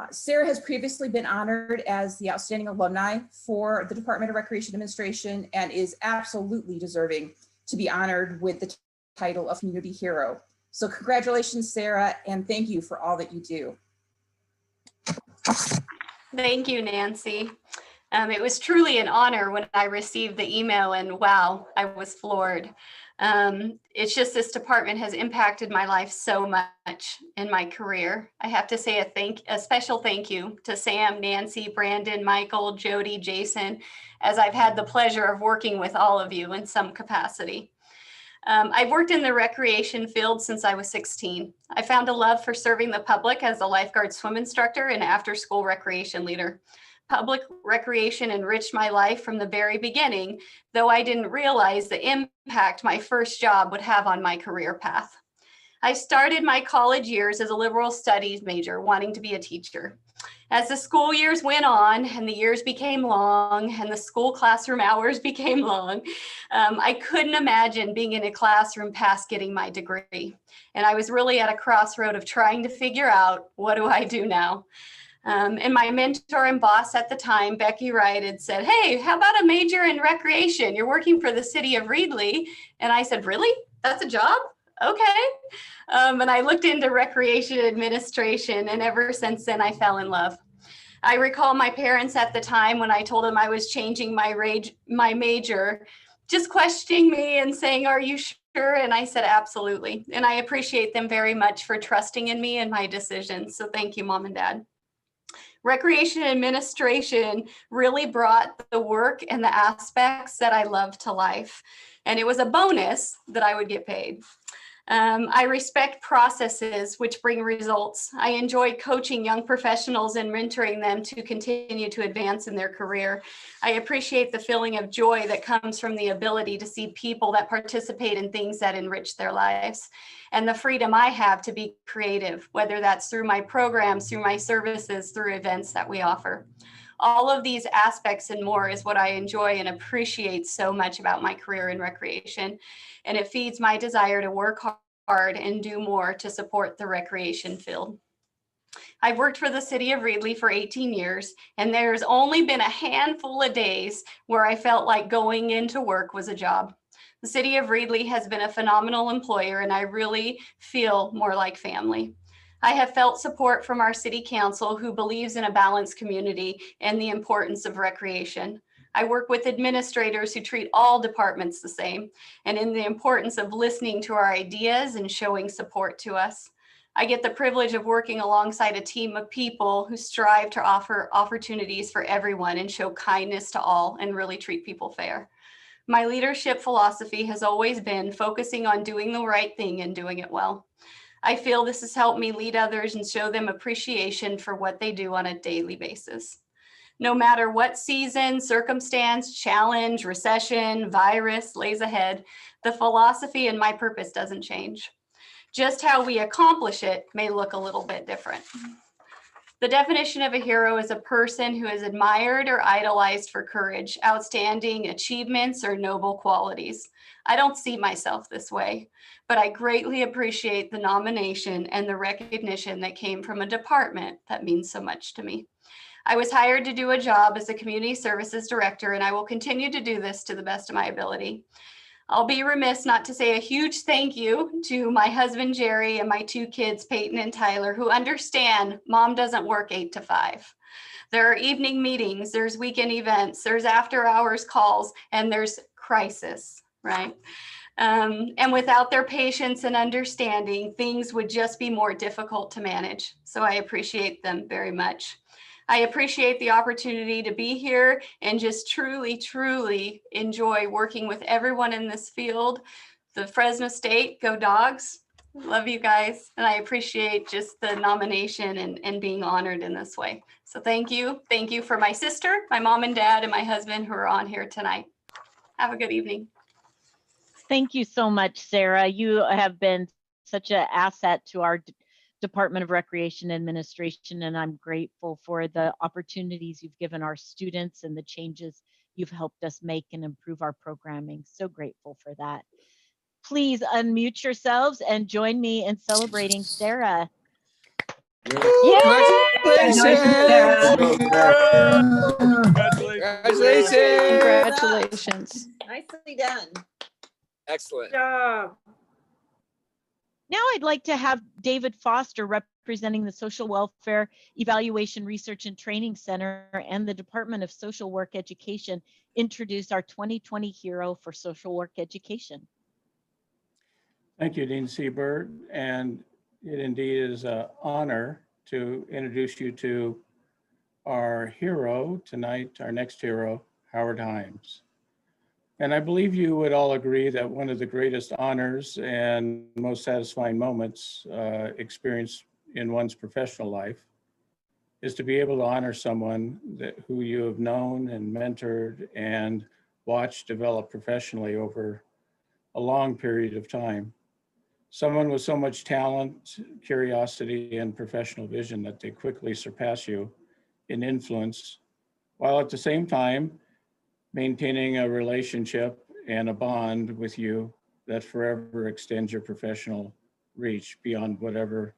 Sarah has previously been honored as the outstanding alumni for the Department of Recreation Administration and is absolutely deserving to be honored with the title of Community Hero. So congratulations, Sarah, and thank you for all that you do. Thank you, Nancy. It was truly an honor when I received the email, and wow, I was floored. It's just this department has impacted my life so much in my career. I have to say a special thank you to Sam, Nancy, Brandon, Michael, Jody, Jason, as I've had the pleasure of working with all of you in some capacity. I've worked in the recreation field since I was 16. I found a love for serving the public as a lifeguard swim instructor and after-school recreation leader. Public recreation enriched my life from the very beginning, though I didn't realize the impact my first job would have on my career path. I started my college years as a liberal studies major, wanting to be a teacher. As the school years went on and the years became long and the school classroom hours became long, I couldn't imagine being in a classroom past getting my degree. And I was really at a crossroad of trying to figure out, what do I do now? And my mentor and boss at the time, Becky Wright, had said, hey, how about a major in recreation? You're working for the city of Reedley. And I said, really? That's a job? Okay. And I looked into recreation administration, and ever since then, I fell in love. I recall my parents at the time when I told them I was changing my major, just questioning me and saying, are you sure? And I said, absolutely. And I appreciate them very much for trusting in me and my decisions. So thank you, Mom and Dad. Recreation administration really brought the work and the aspects that I love to life. And it was a bonus that I would get paid. I respect processes which bring results. I enjoy coaching young professionals and mentoring them to continue to advance in their career. I appreciate the feeling of joy that comes from the ability to see people that participate in things that enrich their lives, and the freedom I have to be creative, whether that's through my programs, through my services, through events that we offer. All of these aspects and more is what I enjoy and appreciate so much about my career in recreation. And it feeds my desire to work hard and do more to support the recreation field. I've worked for the city of Reedley for 18 years, and there's only been a handful of days where I felt like going into work was a job. The city of Reedley has been a phenomenal employer, and I really feel more like family. I have felt support from our city council, who believes in a balanced community and the importance of recreation. I work with administrators who treat all departments the same, and in the importance of listening to our ideas and showing support to us. I get the privilege of working alongside a team of people who strive to offer opportunities for everyone and show kindness to all and really treat people fair. My leadership philosophy has always been focusing on doing the right thing and doing it well. I feel this has helped me lead others and show them appreciation for what they do on a daily basis. No matter what season, circumstance, challenge, recession, virus lays ahead, the philosophy and my purpose doesn't change. Just how we accomplish it may look a little bit different. The definition of a hero is a person who is admired or idolized for courage, outstanding achievements, or noble qualities. I don't see myself this way, but I greatly appreciate the nomination and the recognition that came from a department that means so much to me. I was hired to do a job as a community services director, and I will continue to do this to the best of my ability. I'll be remiss not to say a huge thank you to my husband, Jerry, and my two kids, Peyton and Tyler, who understand Mom doesn't work 8 to 5. There are evening meetings, there's weekend events, there's after hours calls, and there's crisis, right? And without their patience and understanding, things would just be more difficult to manage. So I appreciate them very much. I appreciate the opportunity to be here and just truly, truly enjoy working with everyone in this field. The Fresno State, go Dogs. Love you guys. And I appreciate just the nomination and being honored in this way. So thank you. Thank you for my sister, my mom and dad, and my husband who are on here tonight. Have a good evening. Thank you so much, Sarah. You have been such an asset to our Department of Recreation Administration, and I'm grateful for the opportunities you've given our students and the changes you've helped us make and improve our programming. So grateful for that. Please unmute yourselves and join me in celebrating Sarah. Congratulations. Nicely done. Excellent. Good job. Now I'd like to have David Foster, representing the Social Welfare Evaluation Research and Training Center and the Department of Social Work Education, introduce our 2020 Hero for Social Work Education. Thank you, Dean Siebert, and it indeed is an honor to introduce you to our hero tonight, our next hero, Howard Himes. And I believe you would all agree that one of the greatest honors and most satisfying moments experienced in one's professional life is to be able to honor someone who you have known and mentored and watched develop professionally over a long period of time. Someone with so much talent, curiosity, and professional vision that they quickly surpass you in influence, while at the same time maintaining a relationship and a bond with you that forever extends your professional reach beyond whatever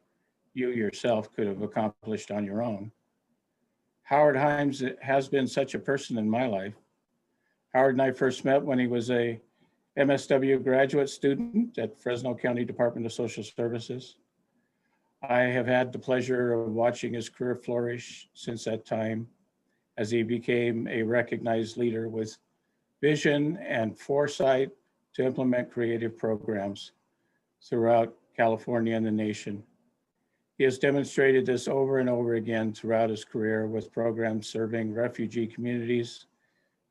you yourself could have accomplished on your own. Howard Himes has been such a person in my life. Howard and I first met when he was a MSW graduate student at Fresno County Department of Social Services. I have had the pleasure of watching his career flourish since that time as he became a recognized leader with vision and foresight to implement creative programs throughout California and the nation. He has demonstrated this over and over again throughout his career with programs serving refugee communities,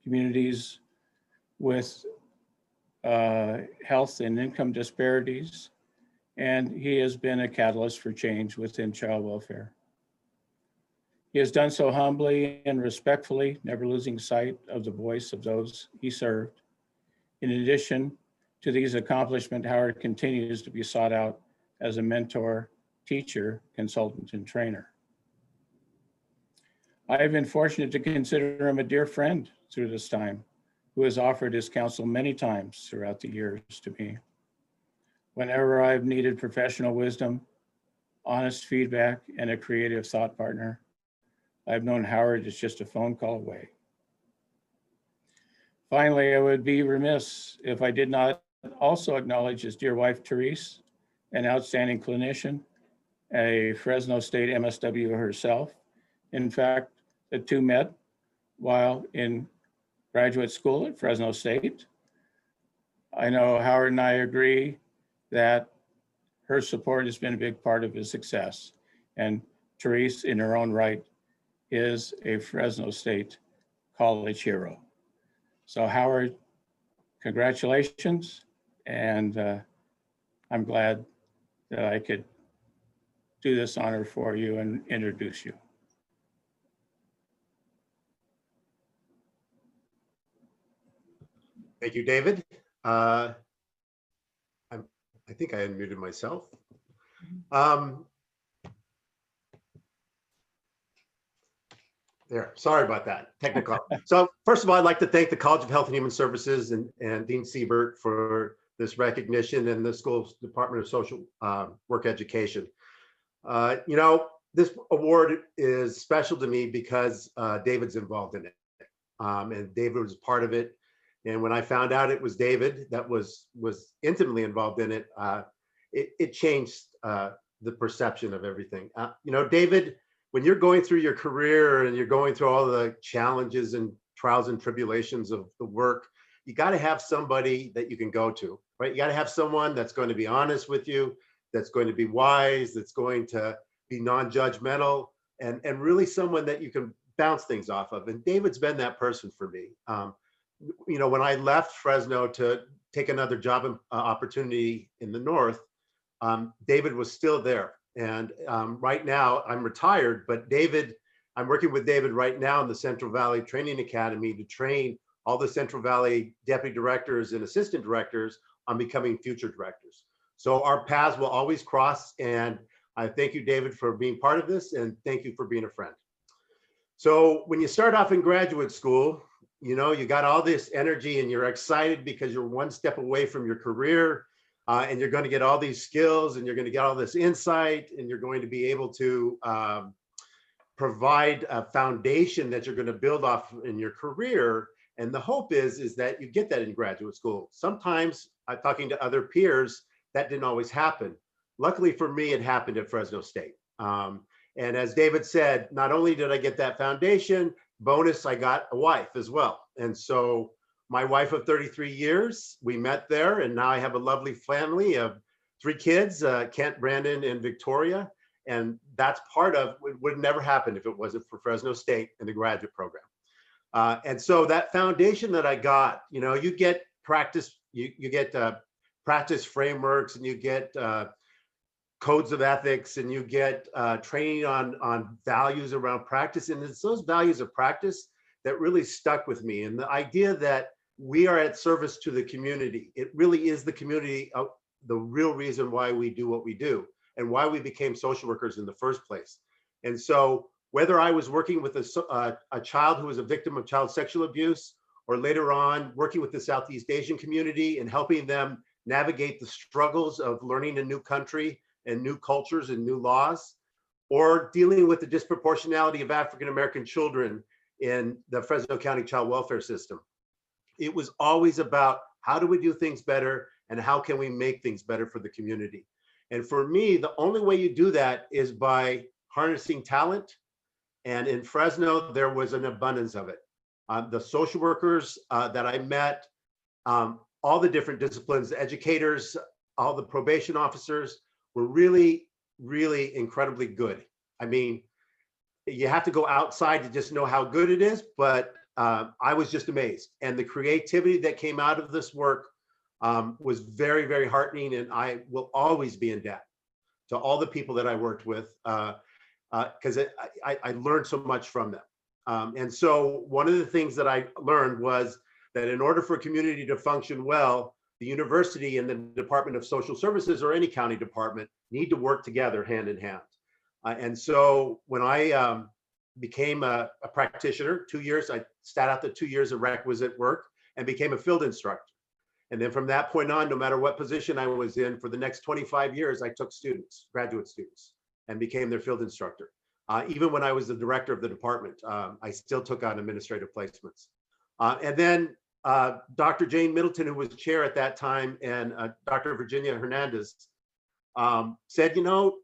communities with health and income disparities, and he has been a catalyst for change within child welfare. He has done so humbly and respectfully, never losing sight of the voice of those he served. In addition to these accomplishments, Howard continues to be sought out as a mentor, teacher, consultant, and trainer. I have been fortunate to consider him a dear friend through this time, who has offered his counsel many times throughout the years to me. Whenever I've needed professional wisdom, honest feedback, and a creative thought partner, I've known Howard as just a phone call away. Finally, I would be remiss if I did not also acknowledge his dear wife, Therese, an outstanding clinician, a Fresno State MSW herself. In fact, the two met while in graduate school at Fresno State. I know Howard and I agree that her support has been a big part of his success. And Therese, in her own right, is a Fresno State college hero. So Howard, congratulations. And I'm glad that I could do this honor for you and introduce you. Thank you, David. I think I unmuted myself. There, sorry about that, technical. So first of all, I'd like to thank the College of Health and Human Services and Dean Siebert for this recognition and the school's Department of Social Work Education. You know, this award is special to me because David's involved in it. And David was part of it. And when I found out it was David that was intimately involved in it, it changed the perception of everything. You know, David, when you're going through your career and you're going through all the challenges and trials and tribulations of the work, you got to have somebody that you can go to, right? You got to have someone that's going to be honest with you, that's going to be wise, that's going to be non-judgmental, and really someone that you can bounce things off of. And David's been that person for me. You know, when I left Fresno to take another job opportunity in the North, David was still there. And right now I'm retired, but I'm working with David right now in the Central Valley Training Academy to train all the Central Valley deputy directors and assistant directors on becoming future directors. So our paths will always cross. And I thank you, David, for being part of this. And thank you for being a friend. So when you start off in graduate school, you know, you got all this energy and you're excited because you're one step away from your career. And you're going to get all these skills and you're going to get all this insight and you're going to be able to provide a foundation that you're going to build off in your career. And the hope is that you get that in graduate school. Sometimes talking to other peers, that didn't always happen. Luckily for me, it happened at Fresno State. And as David said, not only did I get that foundation, bonus, I got a wife as well. And so my wife of 33 years, we met there, and now I have a lovely family of 3 kids, Kent, Brandon, and Victoria. And that's part of, it would never happen if it wasn't for Fresno State and the graduate program. And so that foundation that I got, you know, you get practice, you get practice frameworks, and you get codes of ethics, and you get training on values around practice. And it's those values of practice that really stuck with me. And the idea that we are at service to the community. It really is the community, the real reason why we do what we do and why we became social workers in the first place. And so whether I was working with a child who was a victim of child sexual abuse, or later on working with the Southeast Asian community and helping them navigate the struggles of learning a new country and new cultures and new laws, or dealing with the disproportionality of African-American children in the Fresno County child welfare system. It was always about how do we do things better and how can we make things better for the community. And for me, the only way you do that is by harnessing talent. And in Fresno, there was an abundance of it. The social workers that I met, all the different disciplines, the educators, all the probation officers were really, really incredibly good. I mean, you have to go outside to just know how good it is, but I was just amazed. And the creativity that came out of this work was very, very heartening. And I will always be in debt to all the people that I worked with because I learned so much from them. And so one of the things that I learned was that in order for a community to function well, the university and the Department of Social Services or any county department need to work together hand in hand. And so when I became a practitioner, 2 years, I sat out the 2 years of requisite work and became a field instructor. And then from that point on, no matter what position I was in, for the next 25 years, I took students, graduate students, and became their field instructor. Even when I was the director of the department, I still took on administrative placements. And then Dr. Jane Middleton, who was chair at that time, and Dr. Virginia Hernandez said, you know,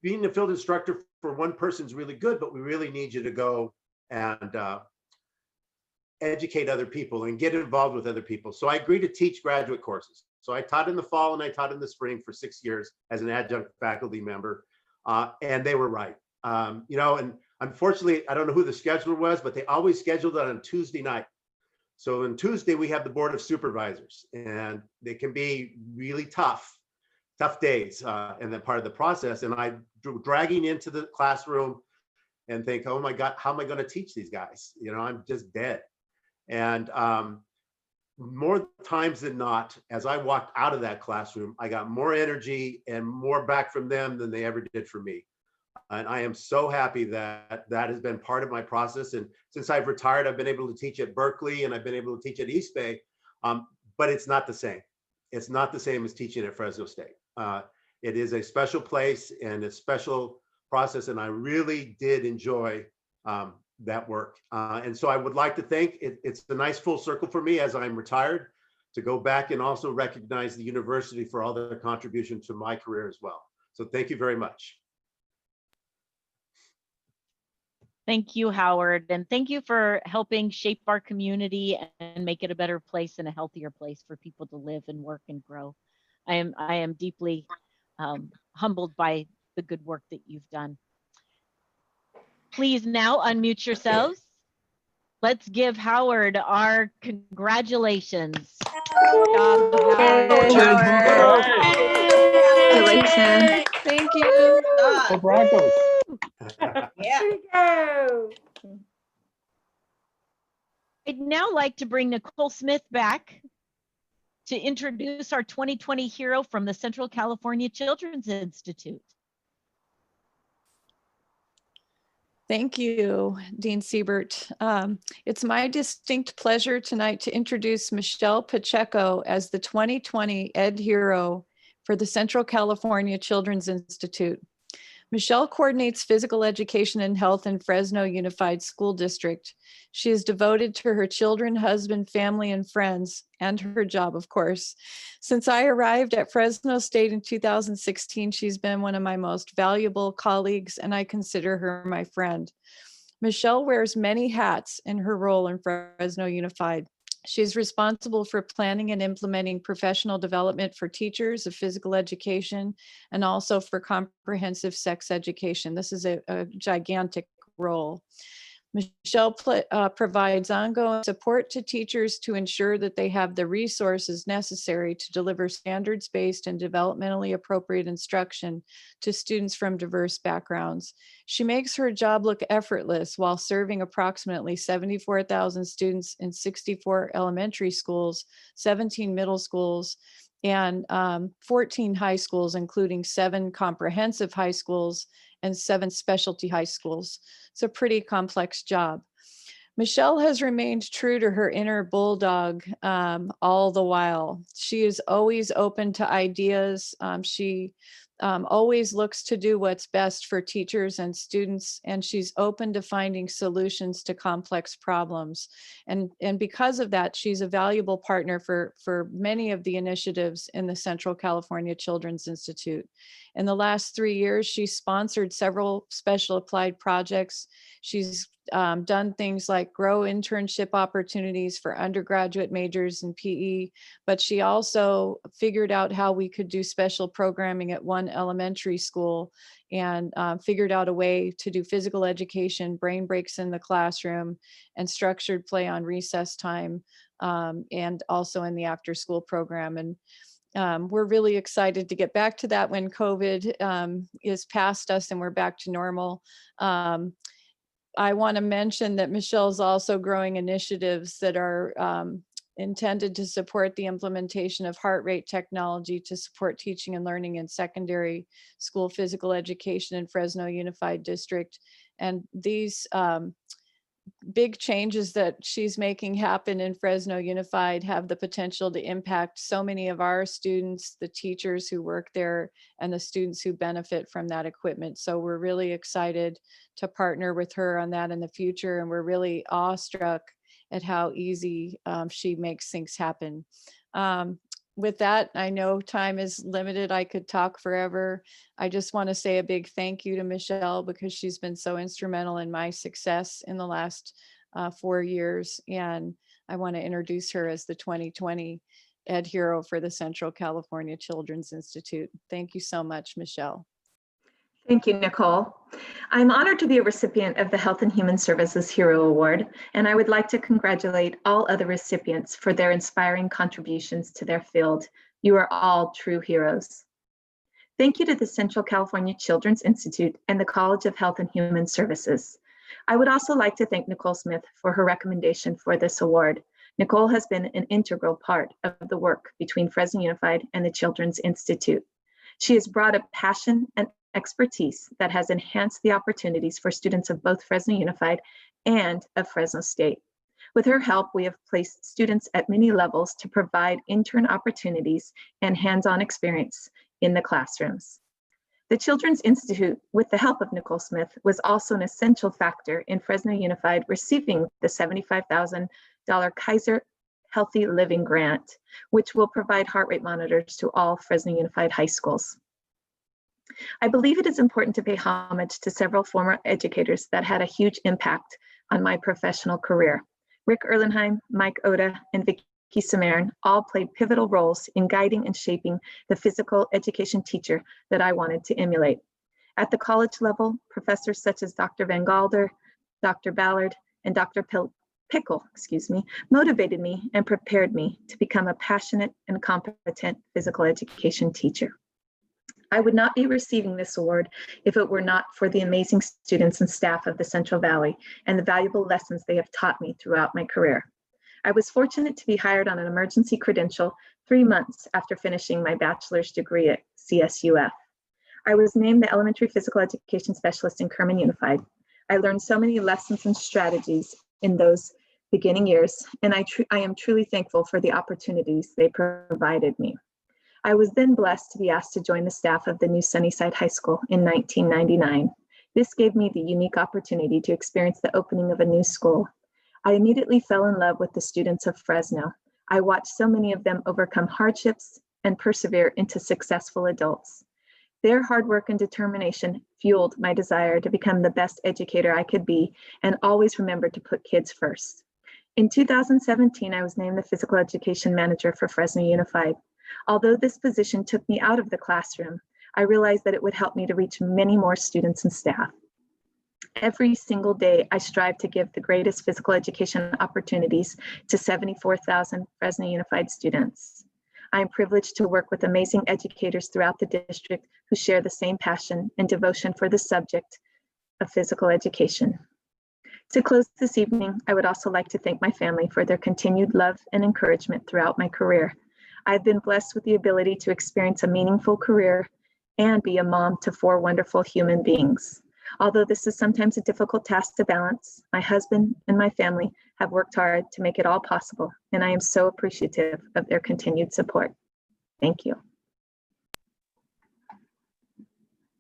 being a field instructor for one person is really good, but we really need you to go and educate other people and get involved with other people. So I agreed to teach graduate courses. So I taught in the fall and I taught in the spring for 6 years as an adjunct faculty member. And they were right. You know, and unfortunately, I don't know who the scheduler was, but they always scheduled it on Tuesday night. So on Tuesday, we have the Board of Supervisors, and they can be really tough days and then part of the process. And I dragging into the classroom and think, oh my God, how am I going to teach these guys? You know, I'm just dead. And more times than not, as I walked out of that classroom, I got more energy and more back from them than they ever did for me. And I am so happy that that has been part of my process. And since I've retired, I've been able to teach at Berkeley and I've been able to teach at East Bay, but it's not the same. It's not the same as teaching at Fresno State. It is a special place and a special process, and I really did enjoy that work. And so I would like to thank, it's a nice full circle for me as I'm retired to go back and also recognize the university for all their contribution to my career as well. So thank you very much. Thank you, Howard, and thank you for helping shape our community and make it a better place and a healthier place for people to live and work and grow. I am deeply humbled by the good work that you've done. Please now unmute yourselves. Let's give Howard our congratulations. Congratulations. Thank you. Go Broncos. Yeah. I'd now like to bring Nicole Smith back to introduce our 2020 hero from the Central California Children's Institute. Thank you, Dean Siebert. It's my distinct pleasure tonight to introduce Michelle Pacheco as the 2020 Ed Hero for the Central California Children's Institute. Michelle coordinates physical education and health in Fresno Unified School District. She is devoted to her children, husband, family, and friends, and her job, of course. Since I arrived at Fresno State in 2016, she's been one of my most valuable colleagues, and I consider her my friend. Michelle wears many hats in her role in Fresno Unified. She's responsible for planning and implementing professional development for teachers of physical education and also for comprehensive sex education. This is a gigantic role. Michelle provides ongoing support to teachers to ensure that they have the resources necessary to deliver standards-based and developmentally appropriate instruction to students from diverse backgrounds. She makes her job look effortless while serving approximately 74,000 students in 64 elementary schools, 17 middle schools, and 14 high schools, including 7 comprehensive high schools and 7 specialty high schools. It's a pretty complex job. Michelle has remained true to her inner bulldog all the while. She is always open to ideas. She always looks to do what's best for teachers and students, and she's open to finding solutions to complex problems. And because of that, she's a valuable partner for many of the initiatives in the Central California Children's Institute. In the last 3 years, she's sponsored several special applied projects. She's done things like grow internship opportunities for undergraduate majors in PE, but she also figured out how we could do special programming at one elementary school and figured out a way to do physical education, brain breaks in the classroom, and structured play on recess time, and also in the after school program. And we're really excited to get back to that when COVID is past us and we're back to normal. I want to mention that Michelle's also growing initiatives that are intended to support the implementation of heart rate technology to support teaching and learning in secondary school physical education in Fresno Unified District. And these big changes that she's making happen in Fresno Unified have the potential to impact so many of our students, the teachers who work there, and the students who benefit from that equipment. So we're really excited to partner with her on that in the future, and we're really awestruck at how easy she makes things happen. With that, I know time is limited. I could talk forever. I just want to say a big thank you to Michelle because she's been so instrumental in my success in the last 4 years. And I want to introduce her as the 2020 Ed Hero for the Central California Children's Institute. Thank you so much, Michelle. Thank you, Nicole. I'm honored to be a recipient of the Health and Human Services Hero Award, and I would like to congratulate all other recipients for their inspiring contributions to their field. You are all true heroes. Thank you to the Central California Children's Institute and the College of Health and Human Services. I would also like to thank Nicole Smith for her recommendation for this award. Nicole has been an integral part of the work between Fresno Unified and the Children's Institute. She has brought a passion and expertise that has enhanced the opportunities for students of both Fresno Unified and of Fresno State. With her help, we have placed students at many levels to provide intern opportunities and hands-on experience in the classrooms. The Children's Institute, with the help of Nicole Smith, was also an essential factor in Fresno Unified receiving the $75,000 Kaiser Healthy Living Grant, which will provide heart rate monitors to all Fresno Unified high schools. I believe it is important to pay homage to several former educators that had a huge impact on my professional career. Rick Erlenheim, Mike Oda, and Vicki Samaren all played pivotal roles in guiding and shaping the physical education teacher that I wanted to emulate. At the college level, professors such as Dr. Van Galder, Dr. Ballard, and Dr. Pickle, motivated me and prepared me to become a passionate and competent physical education teacher. I would not be receiving this award if it were not for the amazing students and staff of the Central Valley and the valuable lessons they have taught me throughout my career. I was fortunate to be hired on an emergency credential 3 months after finishing my bachelor's degree at CSUF. I was named the Elementary Physical Education Specialist in Kerman Unified. I learned so many lessons and strategies in those beginning years, and I am truly thankful for the opportunities they provided me. I was then blessed to be asked to join the staff of the new Sunnyside High School in 1999. This gave me the unique opportunity to experience the opening of a new school. I immediately fell in love with the students of Fresno. I watched so many of them overcome hardships and persevere into successful adults. Their hard work and determination fueled my desire to become the best educator I could be and always remember to put kids first. In 2017, I was named the Physical Education Manager for Fresno Unified. Although this position took me out of the classroom, I realized that it would help me to reach many more students and staff. Every single day, I strive to give the greatest physical education opportunities to 74,000 Fresno Unified students. I am privileged to work with amazing educators throughout the district who share the same passion and devotion for the subject of physical education. To close this evening, I would also like to thank my family for their continued love and encouragement throughout my career. I've been blessed with the ability to experience a meaningful career and be a mom to 4 wonderful human beings. Although this is sometimes a difficult task to balance, my husband and my family have worked hard to make it all possible, and I am so appreciative of their continued support. Thank you.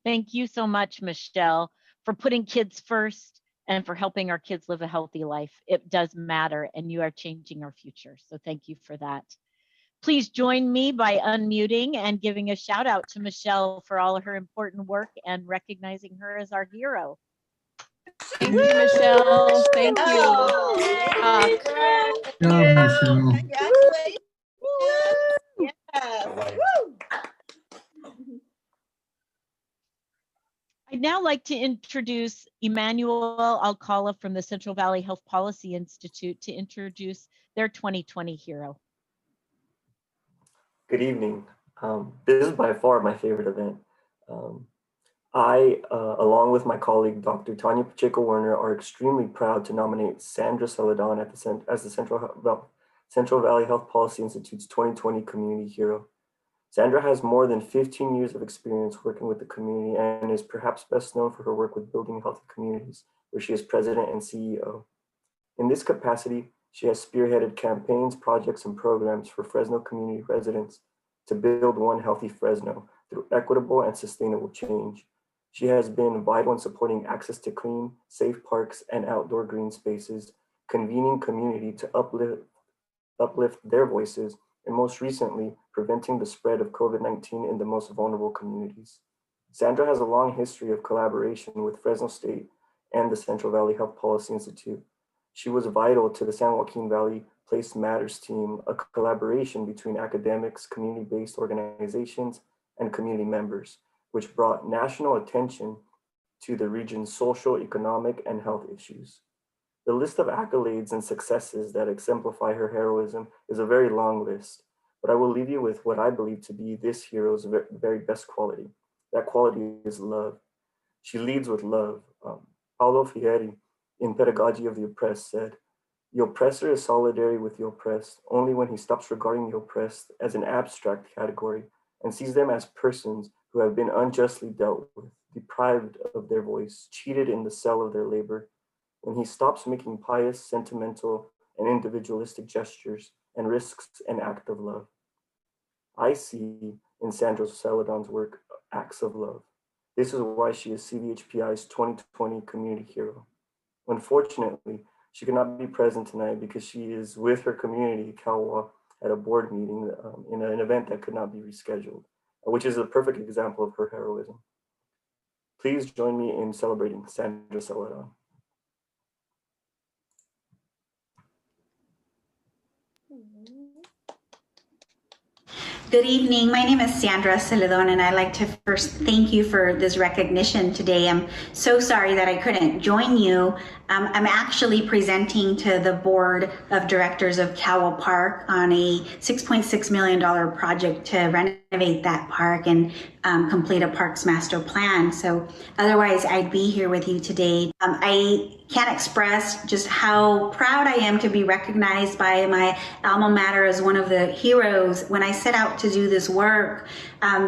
Thank you so much, Michelle, for putting kids first and for helping our kids live a healthy life. It does matter, and you are changing our future. So thank you for that. Please join me by unmuting and giving a shout out to Michelle for all of her important work and recognizing her as our hero. Thank you, Michelle. Thank you. Michelle. I'd now like to introduce Emmanuel Alcala from the Central Valley Health Policy Institute to introduce their 2020 hero. Good evening. This is by far my favorite event. I, along with my colleague, Dr. Tanya Pacheco-Werner, are extremely proud to nominate Sandra Celadon as the Central Valley Health Policy Institute's 2020 Community Hero. Sandra has more than 15 years of experience working with the community and is perhaps best known for her work with building healthy communities, where she is president and CEO. In this capacity, she has spearheaded campaigns, projects, and programs for Fresno community residents to build one healthy Fresno through equitable and sustainable change. She has been vital in supporting access to clean, safe parks and outdoor green spaces, convening community to uplift their voices, and most recently, preventing the spread of COVID-19 in the most vulnerable communities. Sandra has a long history of collaboration with Fresno State and the Central Valley Health Policy Institute. She was vital to the San Joaquin Valley Place Matters team, a collaboration between academics, community-based organizations, and community members, which brought national attention to the region's social, economic, and health issues. The list of accolades and successes that exemplify her heroism is a very long list, but I will leave you with what I believe to be this hero's very best quality. That quality is love. She leads with love. Paulo Freire, in Pedagogy of the Oppressed, said, "The oppressor is solidary with the oppressed only when he stops regarding the oppressed as an abstract category and sees them as persons who have been unjustly dealt with, deprived of their voice, cheated in the sale of their labor. When he stops making pious, sentimental, and individualistic gestures and risks an act of love." I see in Sandra Celadon's work acts of love. This is why she is CVHPI's 2020 Community Hero. Unfortunately, she could not be present tonight because she is with her community, Calwa, at a board meeting in an event that could not be rescheduled, which is a perfect example of her heroism. Please join me in celebrating Sandra Celadon. Good evening. My name is Sandra Celadon, and I'd like to first thank you for this recognition today. I'm so sorry that I couldn't join you. I'm actually presenting to the board of directors of Calwa Park on a $6.6 million project to renovate that park and complete a parks master plan. So otherwise, I'd be here with you today. I can't express just how proud I am to be recognized by my alma mater as one of the heroes. When I set out to do this work,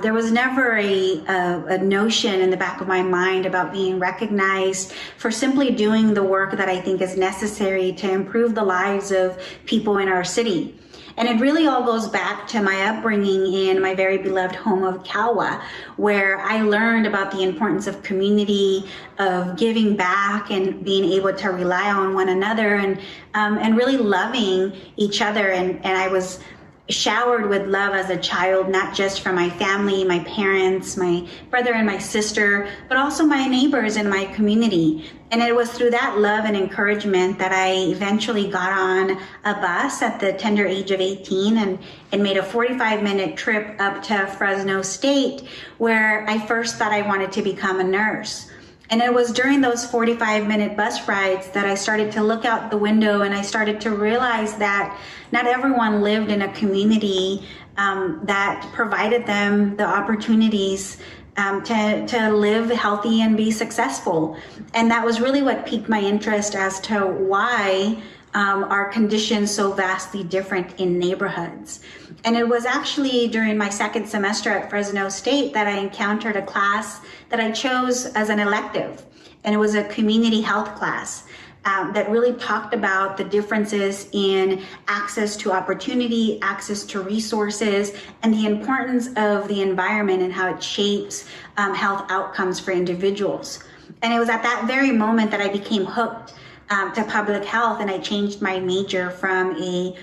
there was never a notion in the back of my mind about being recognized for simply doing the work that I think is necessary to improve the lives of people in our city. And it really all goes back to my upbringing in my very beloved home of Calwa, where I learned about the importance of community, of giving back and being able to rely on one another and really loving each other. And I was showered with love as a child, not just from my family, my parents, my brother and my sister, but also my neighbors in my community. And it was through that love and encouragement that I eventually got on a bus at the tender age of 18 and made a 45-minute trip up to Fresno State, where I first thought I wanted to become a nurse. And it was during those 45-minute bus rides that I started to look out the window and I started to realize that not everyone lived in a community that provided them the opportunities to live healthy and be successful. And that was really what piqued my interest as to why are conditions so vastly different in neighborhoods. And it was actually during my second semester at Fresno State that I encountered a class that I chose as an elective, and it was a community health class. that really talked about the differences in access to opportunity, access to resources, and the importance of the environment and how it shapes health outcomes for individuals. And it was at that very moment that I became hooked to public health, and I changed my major from a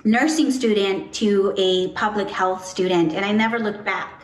nursing student to a public health student, and I never looked back.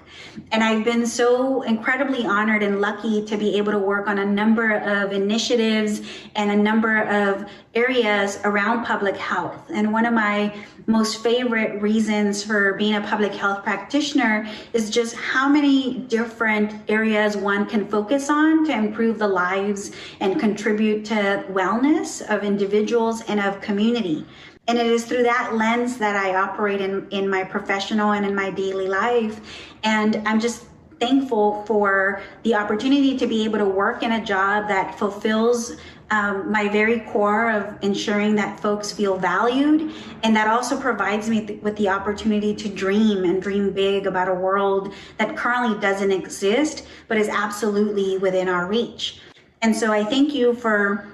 And I've been so incredibly honored and lucky to be able to work on a number of initiatives and a number of areas around public health. And one of my most favorite reasons for being a public health practitioner is just how many different areas one can focus on to improve the lives and contribute to wellness of individuals and of community. And it is through that lens that I operate in my professional and in my daily life. And I'm just thankful for the opportunity to be able to work in a job that fulfills my very core of ensuring that folks feel valued. And that also provides me with the opportunity to dream and dream big about a world that currently doesn't exist, but is absolutely within our reach. And so I thank you for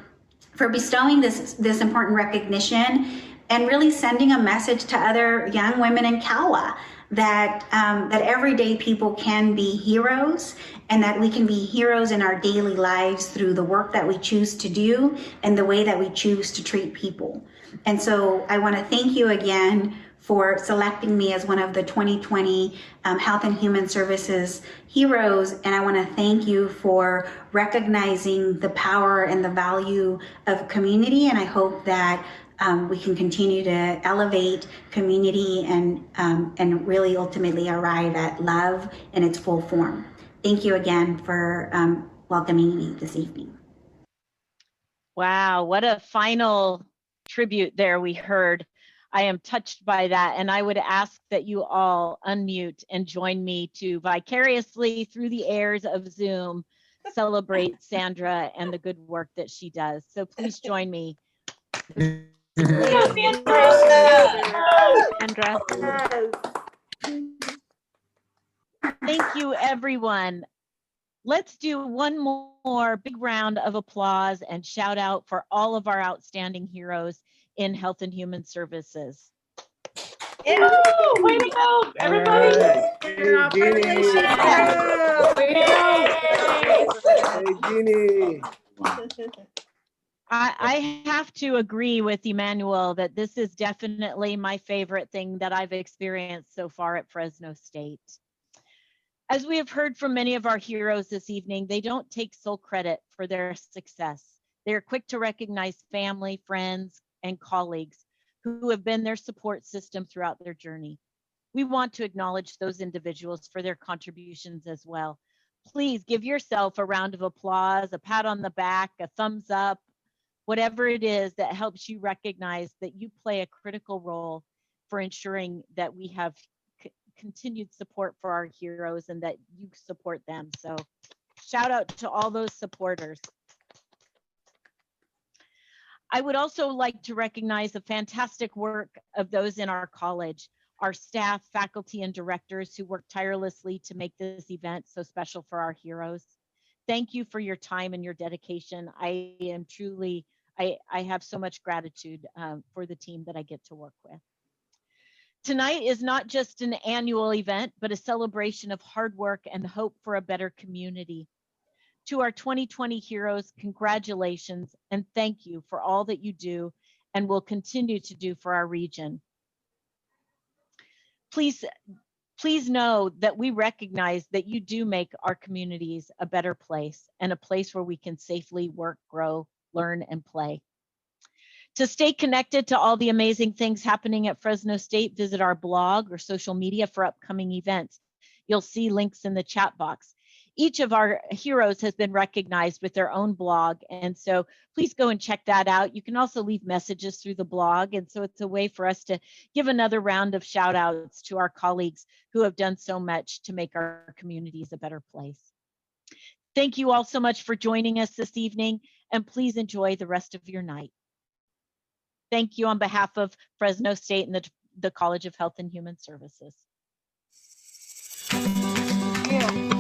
bestowing this important recognition and really sending a message to other young women in CALWA that everyday people can be heroes, and that we can be heroes in our daily lives through the work that we choose to do and the way that we choose to treat people. And so I want to thank you again for selecting me as one of the 2020 Health and Human Services heroes. And I want to thank you for recognizing the power and the value of community. And I hope that we can continue to elevate community and really ultimately arrive at love in its full form. Thank you again for welcoming me this evening. Wow, what a final tribute there we heard. I am touched by that, and I would ask that you all unmute and join me to vicariously through the airs of Zoom celebrate Sandra and the good work that she does. So please join me. Sandra. Thank you, everyone. Let's do one more big round of applause and shout out for all of our outstanding heroes in Health and Human Services. Yeah. Way to go, everybody. Hey, Jeannie. I have to agree with Emmanuel that this is definitely my favorite thing that I've experienced so far at Fresno State. As we have heard from many of our heroes this evening, they don't take sole credit for their success. They are quick to recognize family, friends, and colleagues who have been their support system throughout their journey. We want to acknowledge those individuals for their contributions as well. Please give yourself a round of applause, a pat on the back, a thumbs up, whatever it is that helps you recognize that you play a critical role for ensuring that we have continued support for our heroes and that you support them. So shout out to all those supporters. I would also like to recognize the fantastic work of those in our college, our staff, faculty, and directors who work tirelessly to make this event so special for our heroes. Thank you for your time and your dedication. I am truly, I have so much gratitude for the team that I get to work with. Tonight is not just an annual event, but a celebration of hard work and hope for a better community. To our 2020 heroes, congratulations and thank you for all that you do and will continue to do for our region. Please know that we recognize that you do make our communities a better place and a place where we can safely work, grow, learn, and play. To stay connected to all the amazing things happening at Fresno State, visit our blog or social media for upcoming events. You'll see links in the chat box. Each of our heroes has been recognized with their own blog, and so please go and check that out. You can also leave messages through the blog, and so it's a way for us to give another round of shout outs to our colleagues who have done so much to make our communities a better place. Thank you all so much for joining us this evening, and please enjoy the rest of your night. Thank you on behalf of Fresno State and the College of Health and Human Services. Yeah.